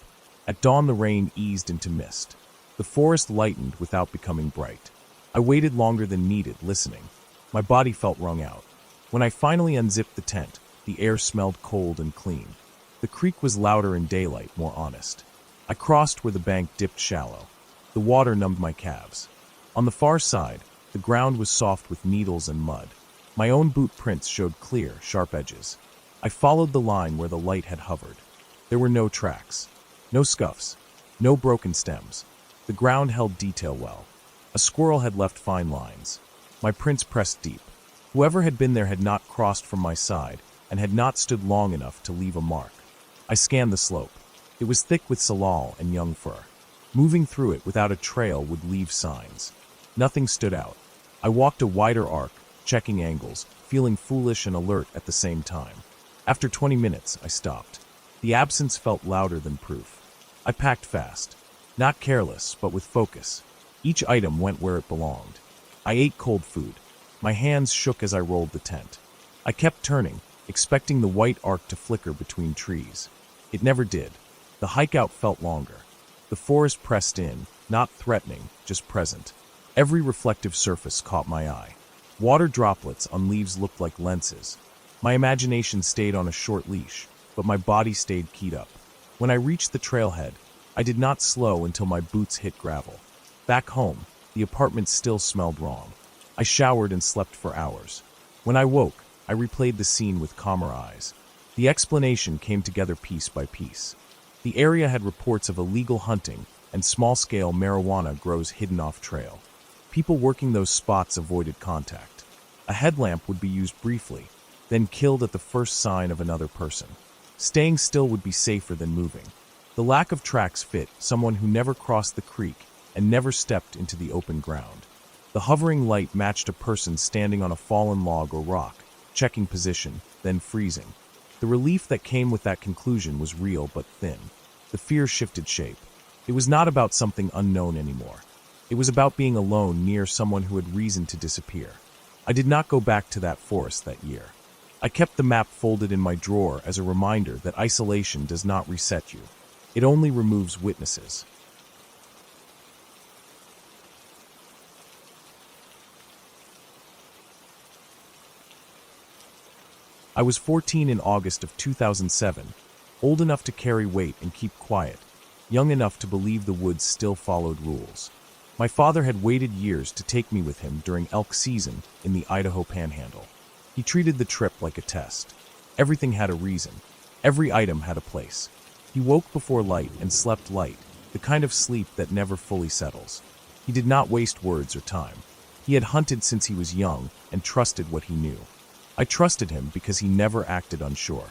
At dawn, the rain eased into mist. The forest lightened without becoming bright. I waited longer than needed, listening. My body felt wrung out. When I finally unzipped the tent, the air smelled cold and clean. The creek was louder in daylight, more honest. I crossed where the bank dipped shallow. The water numbed my calves. On the far side, the ground was soft with needles and mud. My own boot prints showed clear, sharp edges. I followed the line where the light had hovered. There were no tracks, no scuffs, no broken stems. The ground held detail well. A squirrel had left fine lines. My prints pressed deep. Whoever had been there had not crossed from my side and had not stood long enough to leave a mark. I scanned the slope. It was thick with salal and young fir. Moving through it without a trail would leave signs. Nothing stood out. I walked a wider arc, checking angles, feeling foolish and alert at the same time. After 20 minutes, I stopped. The absence felt louder than proof. I packed fast. Not careless, but with focus. Each item went where it belonged. I ate cold food. My hands shook as I rolled the tent. I kept turning, expecting the white arc to flicker between trees. It never did. The hike out felt longer. The forest pressed in, not threatening, just present. Every reflective surface caught my eye. Water droplets on leaves looked like lenses. My imagination stayed on a short leash, but my body stayed keyed up. When I reached the trailhead, I did not slow until my boots hit gravel. Back home, the apartment still smelled wrong. I showered and slept for hours. When I woke, I replayed the scene with calmer eyes. The explanation came together piece by piece. The area had reports of illegal hunting, and small-scale marijuana grows hidden off-trail. People working those spots avoided contact. A headlamp would be used briefly, then killed at the first sign of another person. Staying still would be safer than moving. The lack of tracks fit someone who never crossed the creek and never stepped into the open ground. The hovering light matched a person standing on a fallen log or rock, checking position, then freezing. The relief that came with that conclusion was real but thin. The fear shifted shape. It was not about something unknown anymore. It was about being alone near someone who had reason to disappear. I did not go back to that forest that year. I kept the map folded in my drawer as a reminder that isolation does not reset you. It only removes witnesses. I was 14 in August of 2007, old enough to carry weight and keep quiet, young enough to believe the woods still followed rules. My father had waited years to take me with him during elk season in the Idaho Panhandle. He treated the trip like a test. Everything had a reason. Every item had a place. He woke before light and slept light, the kind of sleep that never fully settles. He did not waste words or time. He had hunted since he was young and trusted what he knew. I trusted him because he never acted unsure.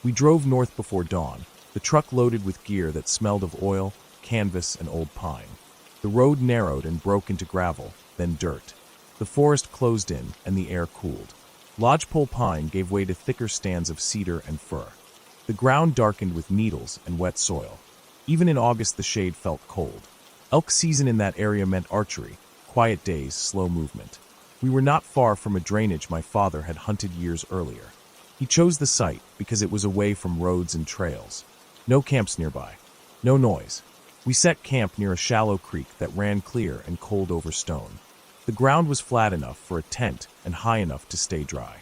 We drove north before dawn, the truck loaded with gear that smelled of oil, canvas, and old pine. The road narrowed and broke into gravel, then dirt. The forest closed in and the air cooled. Lodgepole pine gave way to thicker stands of cedar and fir. The ground darkened with needles and wet soil. Even in August the shade felt cold. Elk season in that area meant archery, quiet days, slow movement. We were not far from a drainage my father had hunted years earlier. He chose the site because it was away from roads and trails. No camps nearby. No noise. We set camp near a shallow creek that ran clear and cold over stone. The ground was flat enough for a tent and high enough to stay dry.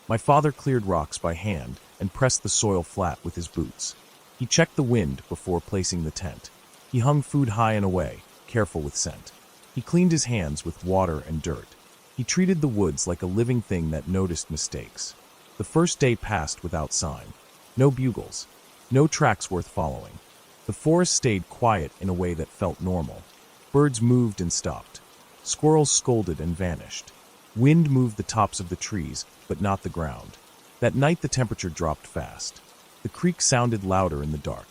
My father cleared rocks by hand and pressed the soil flat with his boots. He checked the wind before placing the tent. He hung food high and away, careful with scent. He cleaned his hands with water and dirt. He treated the woods like a living thing that noticed mistakes. The first day passed without sign. No bugles. No tracks worth following. The forest stayed quiet in a way that felt normal. Birds moved and stopped. Squirrels scolded and vanished. Wind moved the tops of the trees, but not the ground. That night the temperature dropped fast. The creek sounded louder in the dark.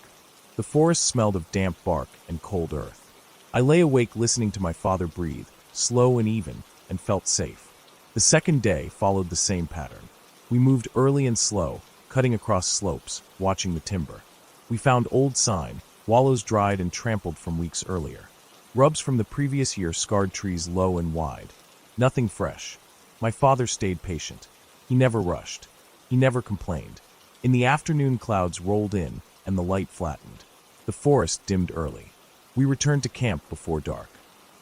The forest smelled of damp bark and cold earth. I lay awake listening to my father breathe, slow and even, and felt safe. The second day followed the same pattern. We moved early and slow, cutting across slopes, watching the timber. We found old sign, wallows dried and trampled from weeks earlier. Rubs from the previous year scarred trees low and wide. Nothing fresh. My father stayed patient. He never rushed. He never complained. In the afternoon clouds rolled in and the light flattened. The forest dimmed early. We returned to camp before dark.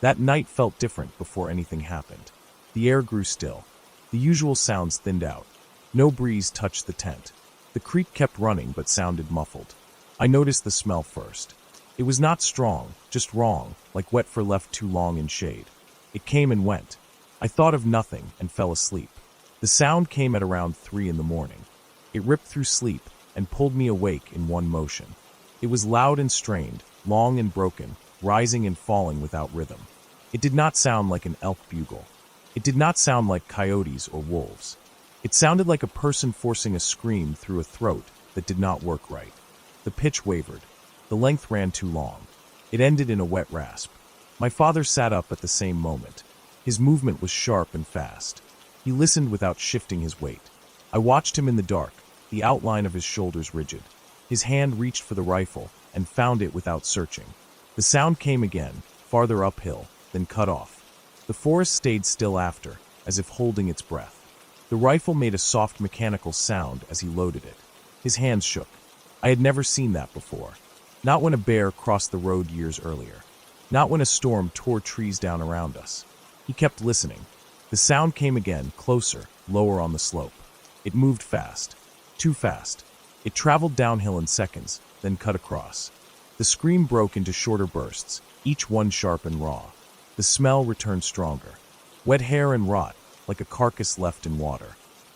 That night felt different before anything happened. The air grew still. The usual sounds thinned out. No breeze touched the tent. The creek kept running but sounded muffled. I noticed the smell first. It was not strong, just wrong, like wet fur left too long in shade. It came and went. I thought of nothing and fell asleep. The sound came at around 3 in the morning. It ripped through sleep and pulled me awake in one motion. It was loud and strained, long and broken, rising and falling without rhythm. It did not sound like an elk bugle. It did not sound like coyotes or wolves. It sounded like a person forcing a scream through a throat that did not work right. The pitch wavered. The length ran too long. It ended in a wet rasp. My father sat up at the same moment. His movement was sharp and fast. He listened without shifting his weight. I watched him in the dark, the outline of his shoulders rigid. His hand reached for the rifle and found it without searching. The sound came again, farther uphill, then cut off. The forest stayed still after, as if holding its breath. The rifle made a soft mechanical sound as he loaded it. His hands shook. I had never seen that before. Not when a bear crossed the road years earlier. Not when a storm tore trees down around us. He kept listening. The sound came again, closer, lower on the slope. It moved fast. Too fast. It traveled downhill in seconds, then cut across. The scream broke into shorter bursts, each one sharp and raw. The smell returned stronger. Wet hair and rot, like a carcass left in water.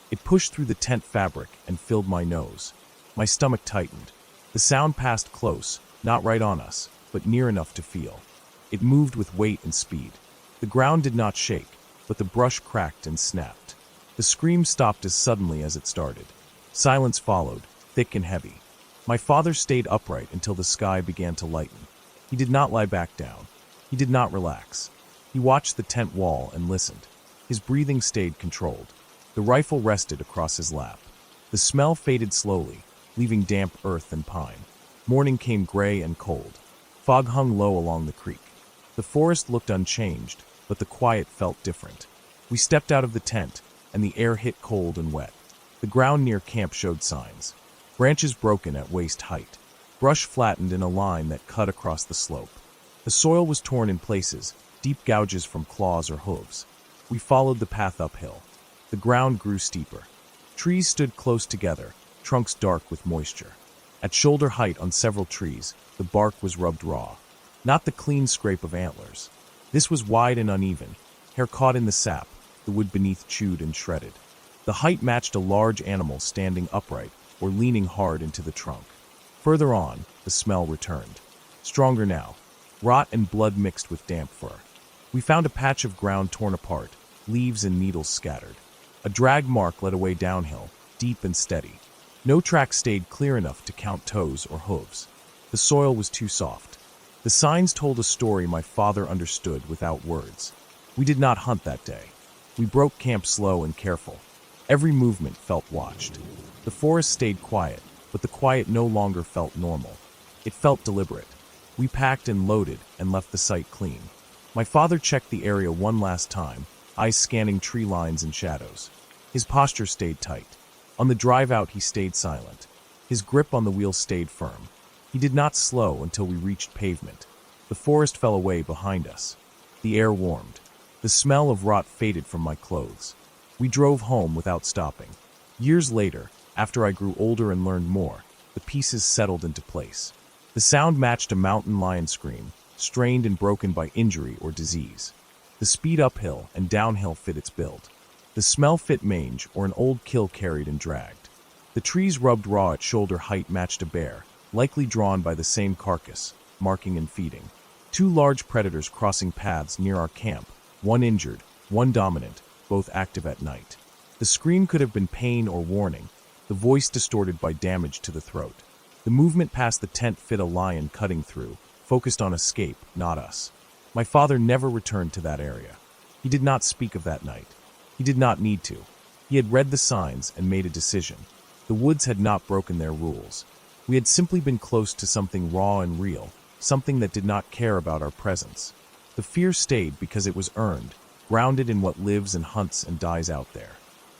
It pushed through the tent fabric and filled my nose. My stomach tightened. The sound passed close, not right on us, but near enough to feel. It moved with weight and speed. The ground did not shake, but the brush cracked and snapped. The scream stopped as suddenly as it started. Silence followed, thick and heavy. My father stayed upright until the sky began to lighten. He did not lie back down. He did not relax. He watched the tent wall and listened. His breathing stayed controlled. The rifle rested across his lap. The smell faded slowly, leaving damp earth and pine. Morning came gray and cold. Fog hung low along the creek. The forest looked unchanged, but the quiet felt different. We stepped out of the tent, and the air hit cold and wet. The ground near camp showed signs. Branches broken at waist height. Brush flattened in a line that cut across the slope. The soil was torn in places, deep gouges from claws or hooves. We followed the path uphill. The ground grew steeper. Trees stood close together, trunks dark with moisture. At shoulder height on several trees, the bark was rubbed raw. Not the clean scrape of antlers. This was wide and uneven, hair caught in the sap, the wood beneath chewed and shredded. The height matched a large animal standing upright or leaning hard into the trunk. Further on, the smell returned. Stronger now. Rot and blood mixed with damp fur. We found a patch of ground torn apart, leaves and needles scattered. A drag mark led away downhill, deep and steady. No track stayed clear enough to count toes or hooves. The soil was too soft. The signs told a story my father understood without words. We did not hunt that day. We broke camp slow and careful. Every movement felt watched. The forest stayed quiet, but the quiet no longer felt normal. It felt deliberate. We packed and loaded and left the site clean. My father checked the area one last time, eyes scanning tree lines and shadows. His posture stayed tight. On the drive out, he stayed silent. His grip on the wheel stayed firm. He did not slow until we reached pavement. The forest fell away behind us. The air warmed. The smell of rot faded from my clothes. We drove home without stopping. Years later, after I grew older and learned more, the pieces settled into place. The sound matched a mountain lion scream, strained and broken by injury or disease. The speed uphill and downhill fit its build. The smell fit mange or an old kill carried and dragged. The trees rubbed raw at shoulder height matched a bear, likely drawn by the same carcass, marking and feeding. 2 large predators crossing paths near our camp, one injured, one dominant, both active at night. The scream could have been pain or warning, the voice distorted by damage to the throat. The movement past the tent fit a lion cutting through, focused on escape, not us. My father never returned to that area. He did not speak of that night. He did not need to. He had read the signs and made a decision. The woods had not broken their rules. We had simply been close to something raw and real, something that did not care about our presence. The fear stayed because it was earned, grounded in what lives and hunts and dies out there.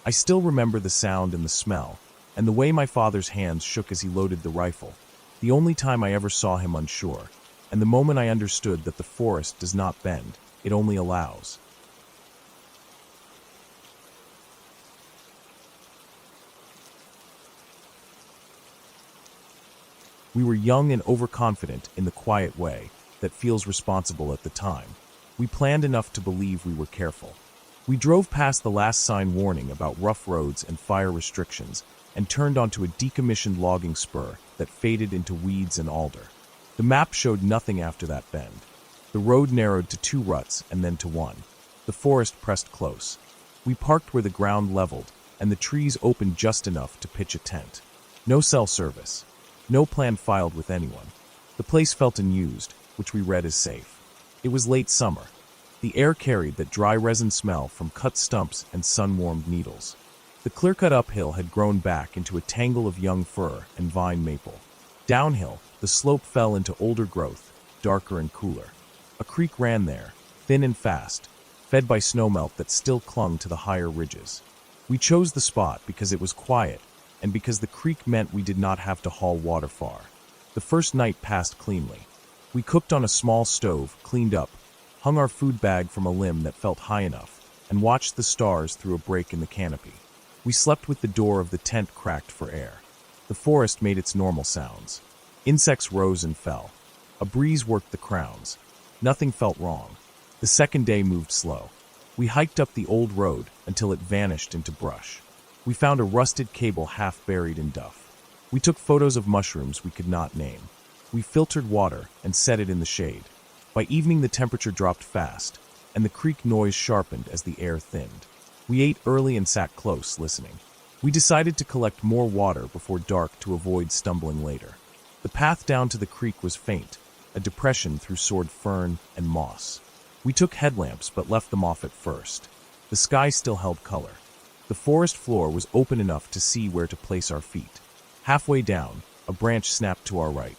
I still remember the sound and the smell, and the way my father's hands shook as he loaded the rifle, the only time I ever saw him unsure, and the moment I understood that the forest does not bend, it only allows. We were young and overconfident in the quiet way that feels responsible at the time. We planned enough to believe we were careful. We drove past the last sign warning about rough roads and fire restrictions and turned onto a decommissioned logging spur that faded into weeds and alder. The map showed nothing after that bend. The road narrowed to 2 ruts and then to 1. The forest pressed close. We parked where the ground leveled, and the trees opened just enough to pitch a tent. No cell service. No plan filed with anyone. The place felt unused, which we read as safe. It was late summer. The air carried that dry resin smell from cut stumps and sun-warmed needles. The clear-cut uphill had grown back into a tangle of young fir and vine maple. Downhill, the slope fell into older growth, darker and cooler. A creek ran there, thin and fast, fed by snowmelt that still clung to the higher ridges. We chose the spot because it was quiet, and because the creek meant we did not have to haul water far. The first night passed cleanly. We cooked on a small stove, cleaned up, hung our food bag from a limb that felt high enough, and watched the stars through a break in the canopy. We slept with the door of the tent cracked for air. The forest made its normal sounds. Insects rose and fell. A breeze worked the crowns. Nothing felt wrong. The second day moved slow. We hiked up the old road until it vanished into brush. We found a rusted cable half buried in duff. We took photos of mushrooms we could not name. We filtered water and set it in the shade. By evening the temperature dropped fast, and the creek noise sharpened as the air thinned. We ate early and sat close, listening. We decided to collect more water before dark to avoid stumbling later. The path down to the creek was faint, a depression through sword fern and moss. We took headlamps but left them off at first. The sky still held color. The forest floor was open enough to see where to place our feet. Halfway down, a branch snapped to our right.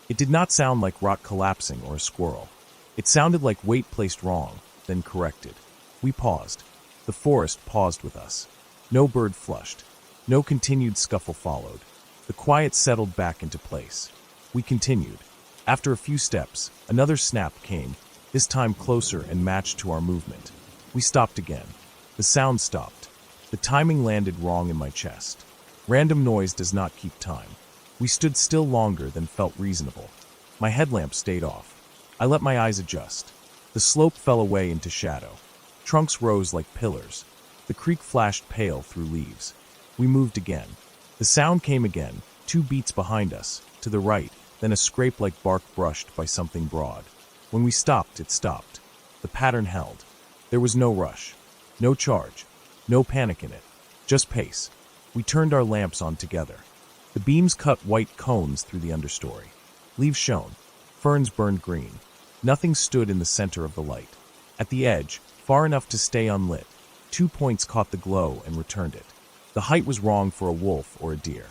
It did not sound like rock collapsing or a squirrel. It sounded like weight placed wrong, then corrected. We paused. The forest paused with us. No bird flushed. No continued scuffle followed. The quiet settled back into place. We continued. After a few steps, another snap came, this time closer and matched to our movement. We stopped again. The sound stopped. The timing landed wrong in my chest. Random noise does not keep time. We stood still longer than felt reasonable. My headlamp stayed off. I let my eyes adjust. The slope fell away into shadow. Trunks rose like pillars. The creek flashed pale through leaves. We moved again. The sound came again, 2 beats behind us, to the right, then a scrape like bark brushed by something broad. When we stopped, it stopped. The pattern held. There was no rush, no charge, no panic in it, just pace. We turned our lamps on together. The beams cut white cones through the understory. Leaves shone. Ferns burned green. Nothing stood in the center of the light. At the edge, far enough to stay unlit, 2 points caught the glow and returned it. The height was wrong for a wolf or a deer.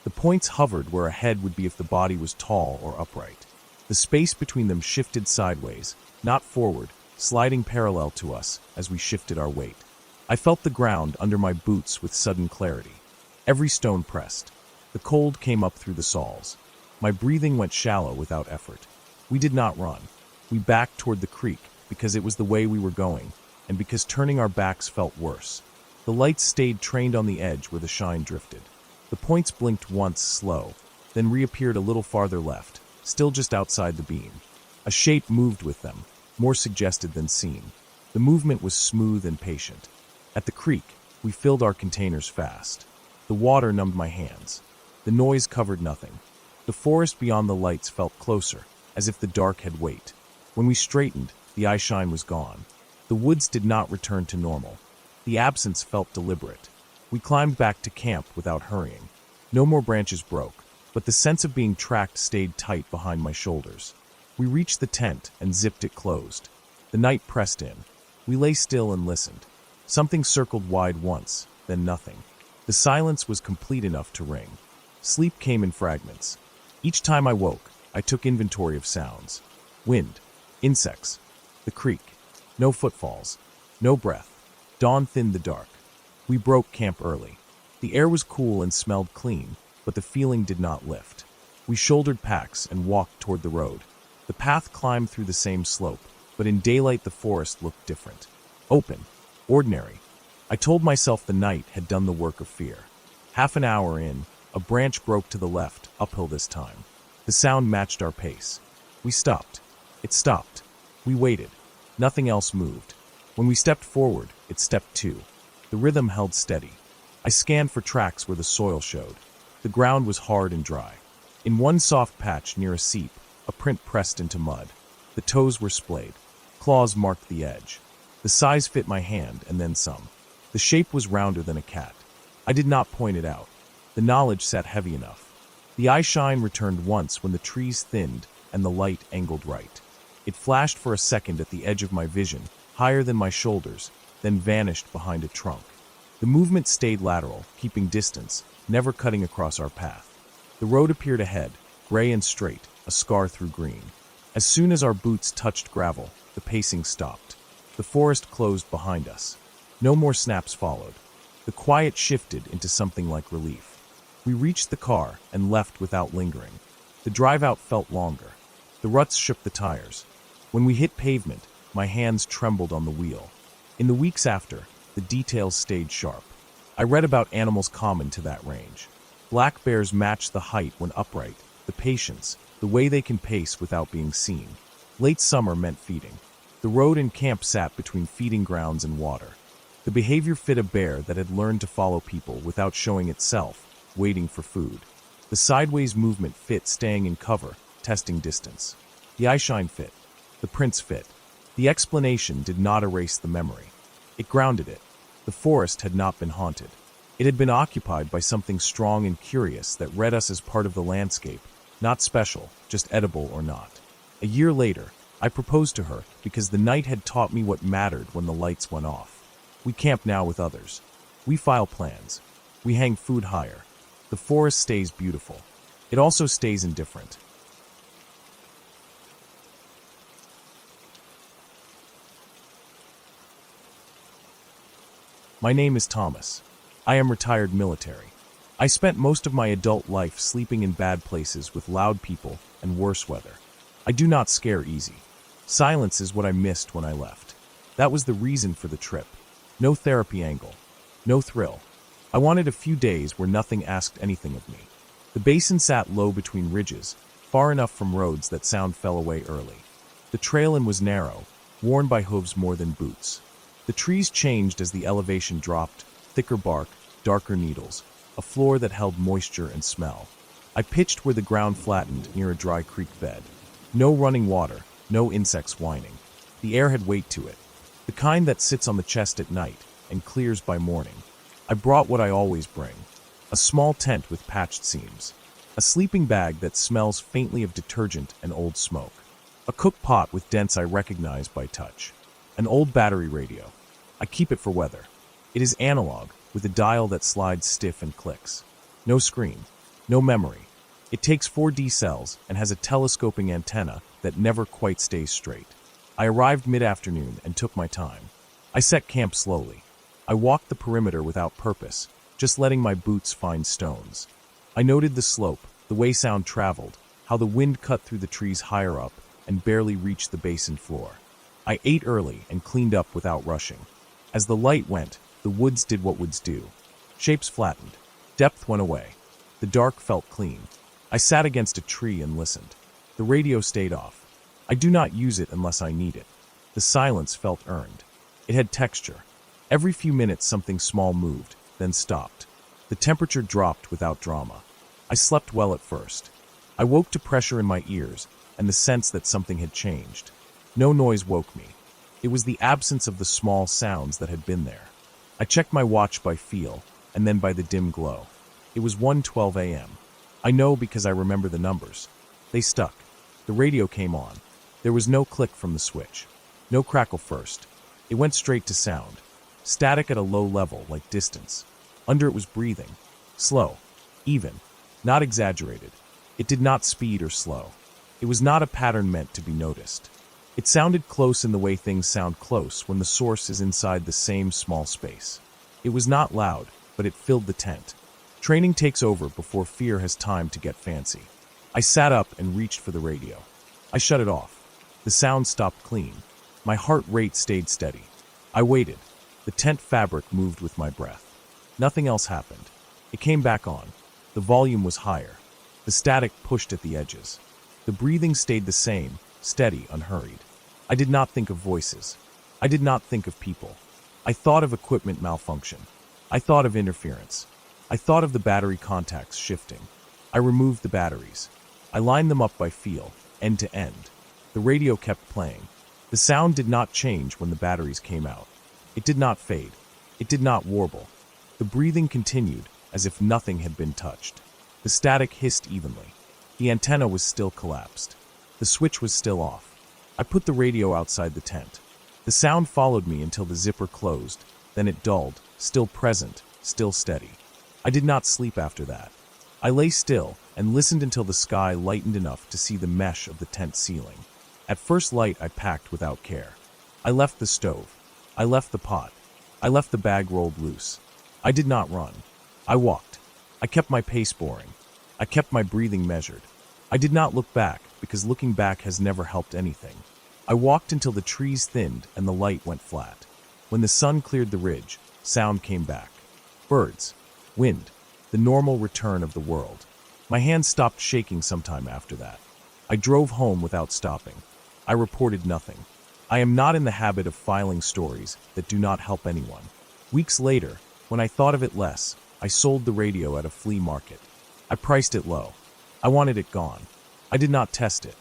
The points hovered where a head would be if the body was tall or upright. The space between them shifted sideways, not forward, sliding parallel to us as we shifted our weight. I felt the ground under my boots with sudden clarity. Every stone pressed. The cold came up through the soles. My breathing went shallow without effort. We did not run. We backed toward the creek because it was the way we were going, and because turning our backs felt worse. The lights stayed trained on the edge where the shine drifted. The points blinked once, slow, then reappeared a little farther left, still just outside the beam. A shape moved with them, more suggested than seen. The movement was smooth and patient. At the creek, we filled our containers fast. The water numbed my hands. The noise covered nothing. The forest beyond the lights felt closer, as if the dark had weight. When we straightened, the eyeshine was gone. The woods did not return to normal. The absence felt deliberate. We climbed back to camp without hurrying. No more branches broke, but the sense of being tracked stayed tight behind my shoulders. We reached the tent and zipped it closed. The night pressed in. We lay still and listened. Something circled wide once, then nothing. The silence was complete enough to ring. Sleep came in fragments. Each time I woke, I took inventory of sounds. Wind, insects, the creek. No footfalls, no breath. Dawn thinned the dark. We broke camp early. The air was cool and smelled clean, but the feeling did not lift. We shouldered packs and walked toward the road. The path climbed through the same slope, but in daylight the forest looked different. Open, ordinary. I told myself the night had done the work of fear. Half an hour in, a branch broke to the left, uphill this time. The sound matched our pace. We stopped. It stopped. We waited. Nothing else moved. When we stepped forward, it stepped too. The rhythm held steady. I scanned for tracks where the soil showed. The ground was hard and dry. In one soft patch near a seep, a print pressed into mud. The toes were splayed. Claws marked the edge. The size fit my hand and then some. The shape was rounder than a cat. I did not point it out. The knowledge sat heavy enough. The eye shine returned once when the trees thinned and the light angled right. It flashed for a second at the edge of my vision, higher than my shoulders, then vanished behind a trunk. The movement stayed lateral, keeping distance, never cutting across our path. The road appeared ahead, gray and straight, a scar through green. As soon as our boots touched gravel, the pacing stopped. The forest closed behind us. No more snaps followed. The quiet shifted into something like relief. We reached the car and left without lingering. The drive out felt longer. The ruts shook the tires. When we hit pavement, my hands trembled on the wheel. In the weeks after, the details stayed sharp. I read about animals common to that range. Black bears match the height when upright, the patience, the way they can pace without being seen. Late summer meant feeding. The road and camp sat between feeding grounds and water. The behavior fit a bear that had learned to follow people without showing itself, waiting for food. The sideways movement fit staying in cover, testing distance. The eyeshine fit. The prints fit. The explanation did not erase the memory. It grounded it. The forest had not been haunted. It had been occupied by something strong and curious that read us as part of the landscape, not special, just edible or not. A year later, I proposed to her because the night had taught me what mattered when the lights went off. We camp now with others. We file plans. We hang food higher. The forest stays beautiful. It also stays indifferent. My name is Thomas. I am retired military. I spent most of my adult life sleeping in bad places with loud people and worse weather. I do not scare easy. Silence is what I missed when I left. That was the reason for the trip. No therapy angle. No thrill. I wanted a few days where nothing asked anything of me. The basin sat low between ridges, far enough from roads that sound fell away early. The trail-in was narrow, worn by hooves more than boots. The trees changed as the elevation dropped, thicker bark, darker needles, a floor that held moisture and smell. I pitched where the ground flattened near a dry creek bed. No running water, no insects whining. The air had weight to it, the kind that sits on the chest at night and clears by morning. I brought what I always bring, a small tent with patched seams, a sleeping bag that smells faintly of detergent and old smoke, a cook pot with dents I recognize by touch, an old battery radio. I keep it for weather. It is analog, with a dial that slides stiff and clicks. No screen, no memory. It takes 4D cells and has a telescoping antenna that never quite stays straight. I arrived mid-afternoon and took my time. I set camp slowly. I walked the perimeter without purpose, just letting my boots find stones. I noted the slope, the way sound traveled, how the wind cut through the trees higher up and barely reached the basin floor. I ate early and cleaned up without rushing. As the light went, the woods did what woods do. Shapes flattened. Depth went away. The dark felt clean. I sat against a tree and listened. The radio stayed off. I do not use it unless I need it. The silence felt earned. It had texture. Every few minutes something small moved, then stopped. The temperature dropped without drama. I slept well at first. I woke to pressure in my ears and the sense that something had changed. No noise woke me. It was the absence of the small sounds that had been there. I checked my watch by feel, and then by the dim glow. It was 1:12 a.m. I know because I remember the numbers. They stuck. The radio came on. There was no click from the switch. No crackle first. It went straight to sound. Static at a low level, like distance. Under it was breathing. Slow. Even. Not exaggerated. It did not speed or slow. It was not a pattern meant to be noticed. It sounded close in the way things sound close when the source is inside the same small space. It was not loud, but it filled the tent. Training takes over before fear has time to get fancy. I sat up and reached for the radio. I shut it off. The sound stopped clean. My heart rate stayed steady. I waited. The tent fabric moved with my breath. Nothing else happened. It came back on. The volume was higher. The static pushed at the edges. The breathing stayed the same, steady, unhurried. I did not think of voices. I did not think of people. I thought of equipment malfunction. I thought of interference. I thought of the battery contacts shifting. I removed the batteries. I lined them up by feel, end to end. The radio kept playing. The sound did not change when the batteries came out. It did not fade. It did not warble. The breathing continued as if nothing had been touched. The static hissed evenly. The antenna was still collapsed. The switch was still off. I put the radio outside the tent. The sound followed me until the zipper closed. Then it dulled, still present, still steady. I did not sleep after that. I lay still and listened until the sky lightened enough to see the mesh of the tent ceiling. At first light, I packed without care. I left the stove. I left the pot. I left the bag rolled loose. I did not run. I walked. I kept my pace boring. I kept my breathing measured. I did not look back, because looking back has never helped anything. I walked until the trees thinned and the light went flat. When the sun cleared the ridge, sound came back. Birds, wind, the normal return of the world. My hands stopped shaking sometime after that. I drove home without stopping. I reported nothing. I am not in the habit of filing stories that do not help anyone. Weeks later, when I thought of it less, I sold the radio at a flea market. I priced it low. I wanted it gone. I did not test it.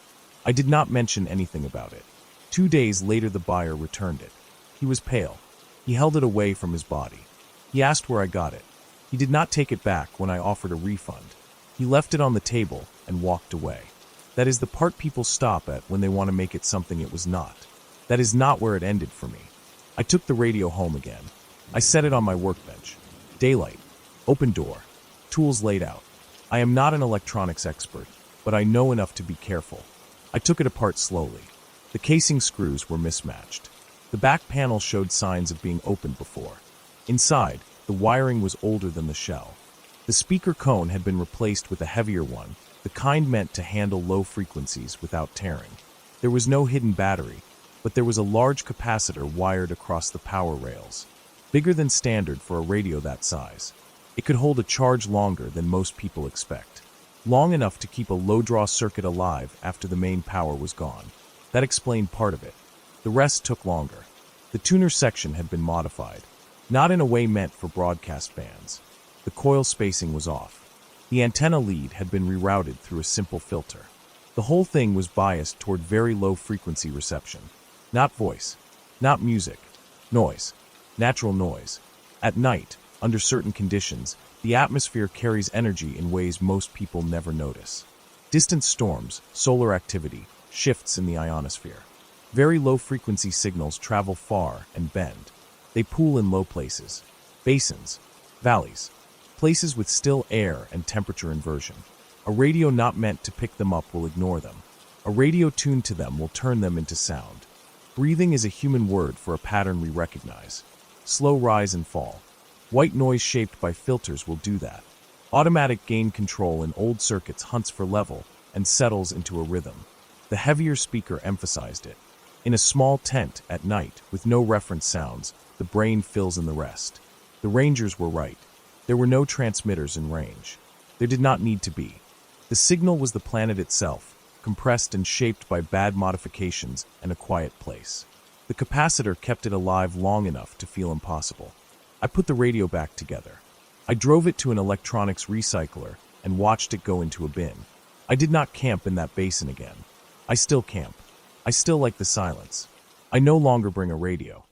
I did not mention anything about it. 2 days later, the buyer returned it. He was pale. He held it away from his body. He asked where I got it. He did not take it back when I offered a refund. He left it on the table and walked away. That is the part people stop at when they want to make it something it was not. That is not where it ended for me. I took the radio home again. I set it on my workbench. Daylight. Open door. Tools laid out. I am not an electronics expert, but I know enough to be careful. I took it apart slowly. The casing screws were mismatched. The back panel showed signs of being opened before. Inside, the wiring was older than the shell. The speaker cone had been replaced with a heavier one, the kind meant to handle low frequencies without tearing. There was no hidden battery, but there was a large capacitor wired across the power rails. Bigger than standard for a radio that size. It could hold a charge longer than most people expect. Long enough to keep a low-draw circuit alive after the main power was gone. That explained part of it. The rest took longer. The tuner section had been modified, not in a way meant for broadcast bands. The coil spacing was off. The antenna lead had been rerouted through a simple filter. The whole thing was biased toward very low frequency reception. Not voice, not music, noise, natural noise. At night, under certain conditions, the atmosphere carries energy in ways most people never notice. Distant storms, solar activity, shifts in the ionosphere. Very low-frequency signals travel far and bend. They pool in low places, basins, valleys, places with still air and temperature inversion. A radio not meant to pick them up will ignore them. A radio tuned to them will turn them into sound. Breathing is a human word for a pattern we recognize. Slow rise and fall. White noise shaped by filters will do that. Automatic gain control in old circuits hunts for level and settles into a rhythm. The heavier speaker emphasized it. In a small tent at night with no reference sounds, the brain fills in the rest. The rangers were right. There were no transmitters in range. There did not need to be. The signal was the planet itself, compressed and shaped by bad modifications and a quiet place. The capacitor kept it alive long enough to feel impossible. I put the radio back together. I drove it to an electronics recycler and watched it go into a bin. I did not camp in that basin again. I still camp. I still like the silence. I no longer bring a radio.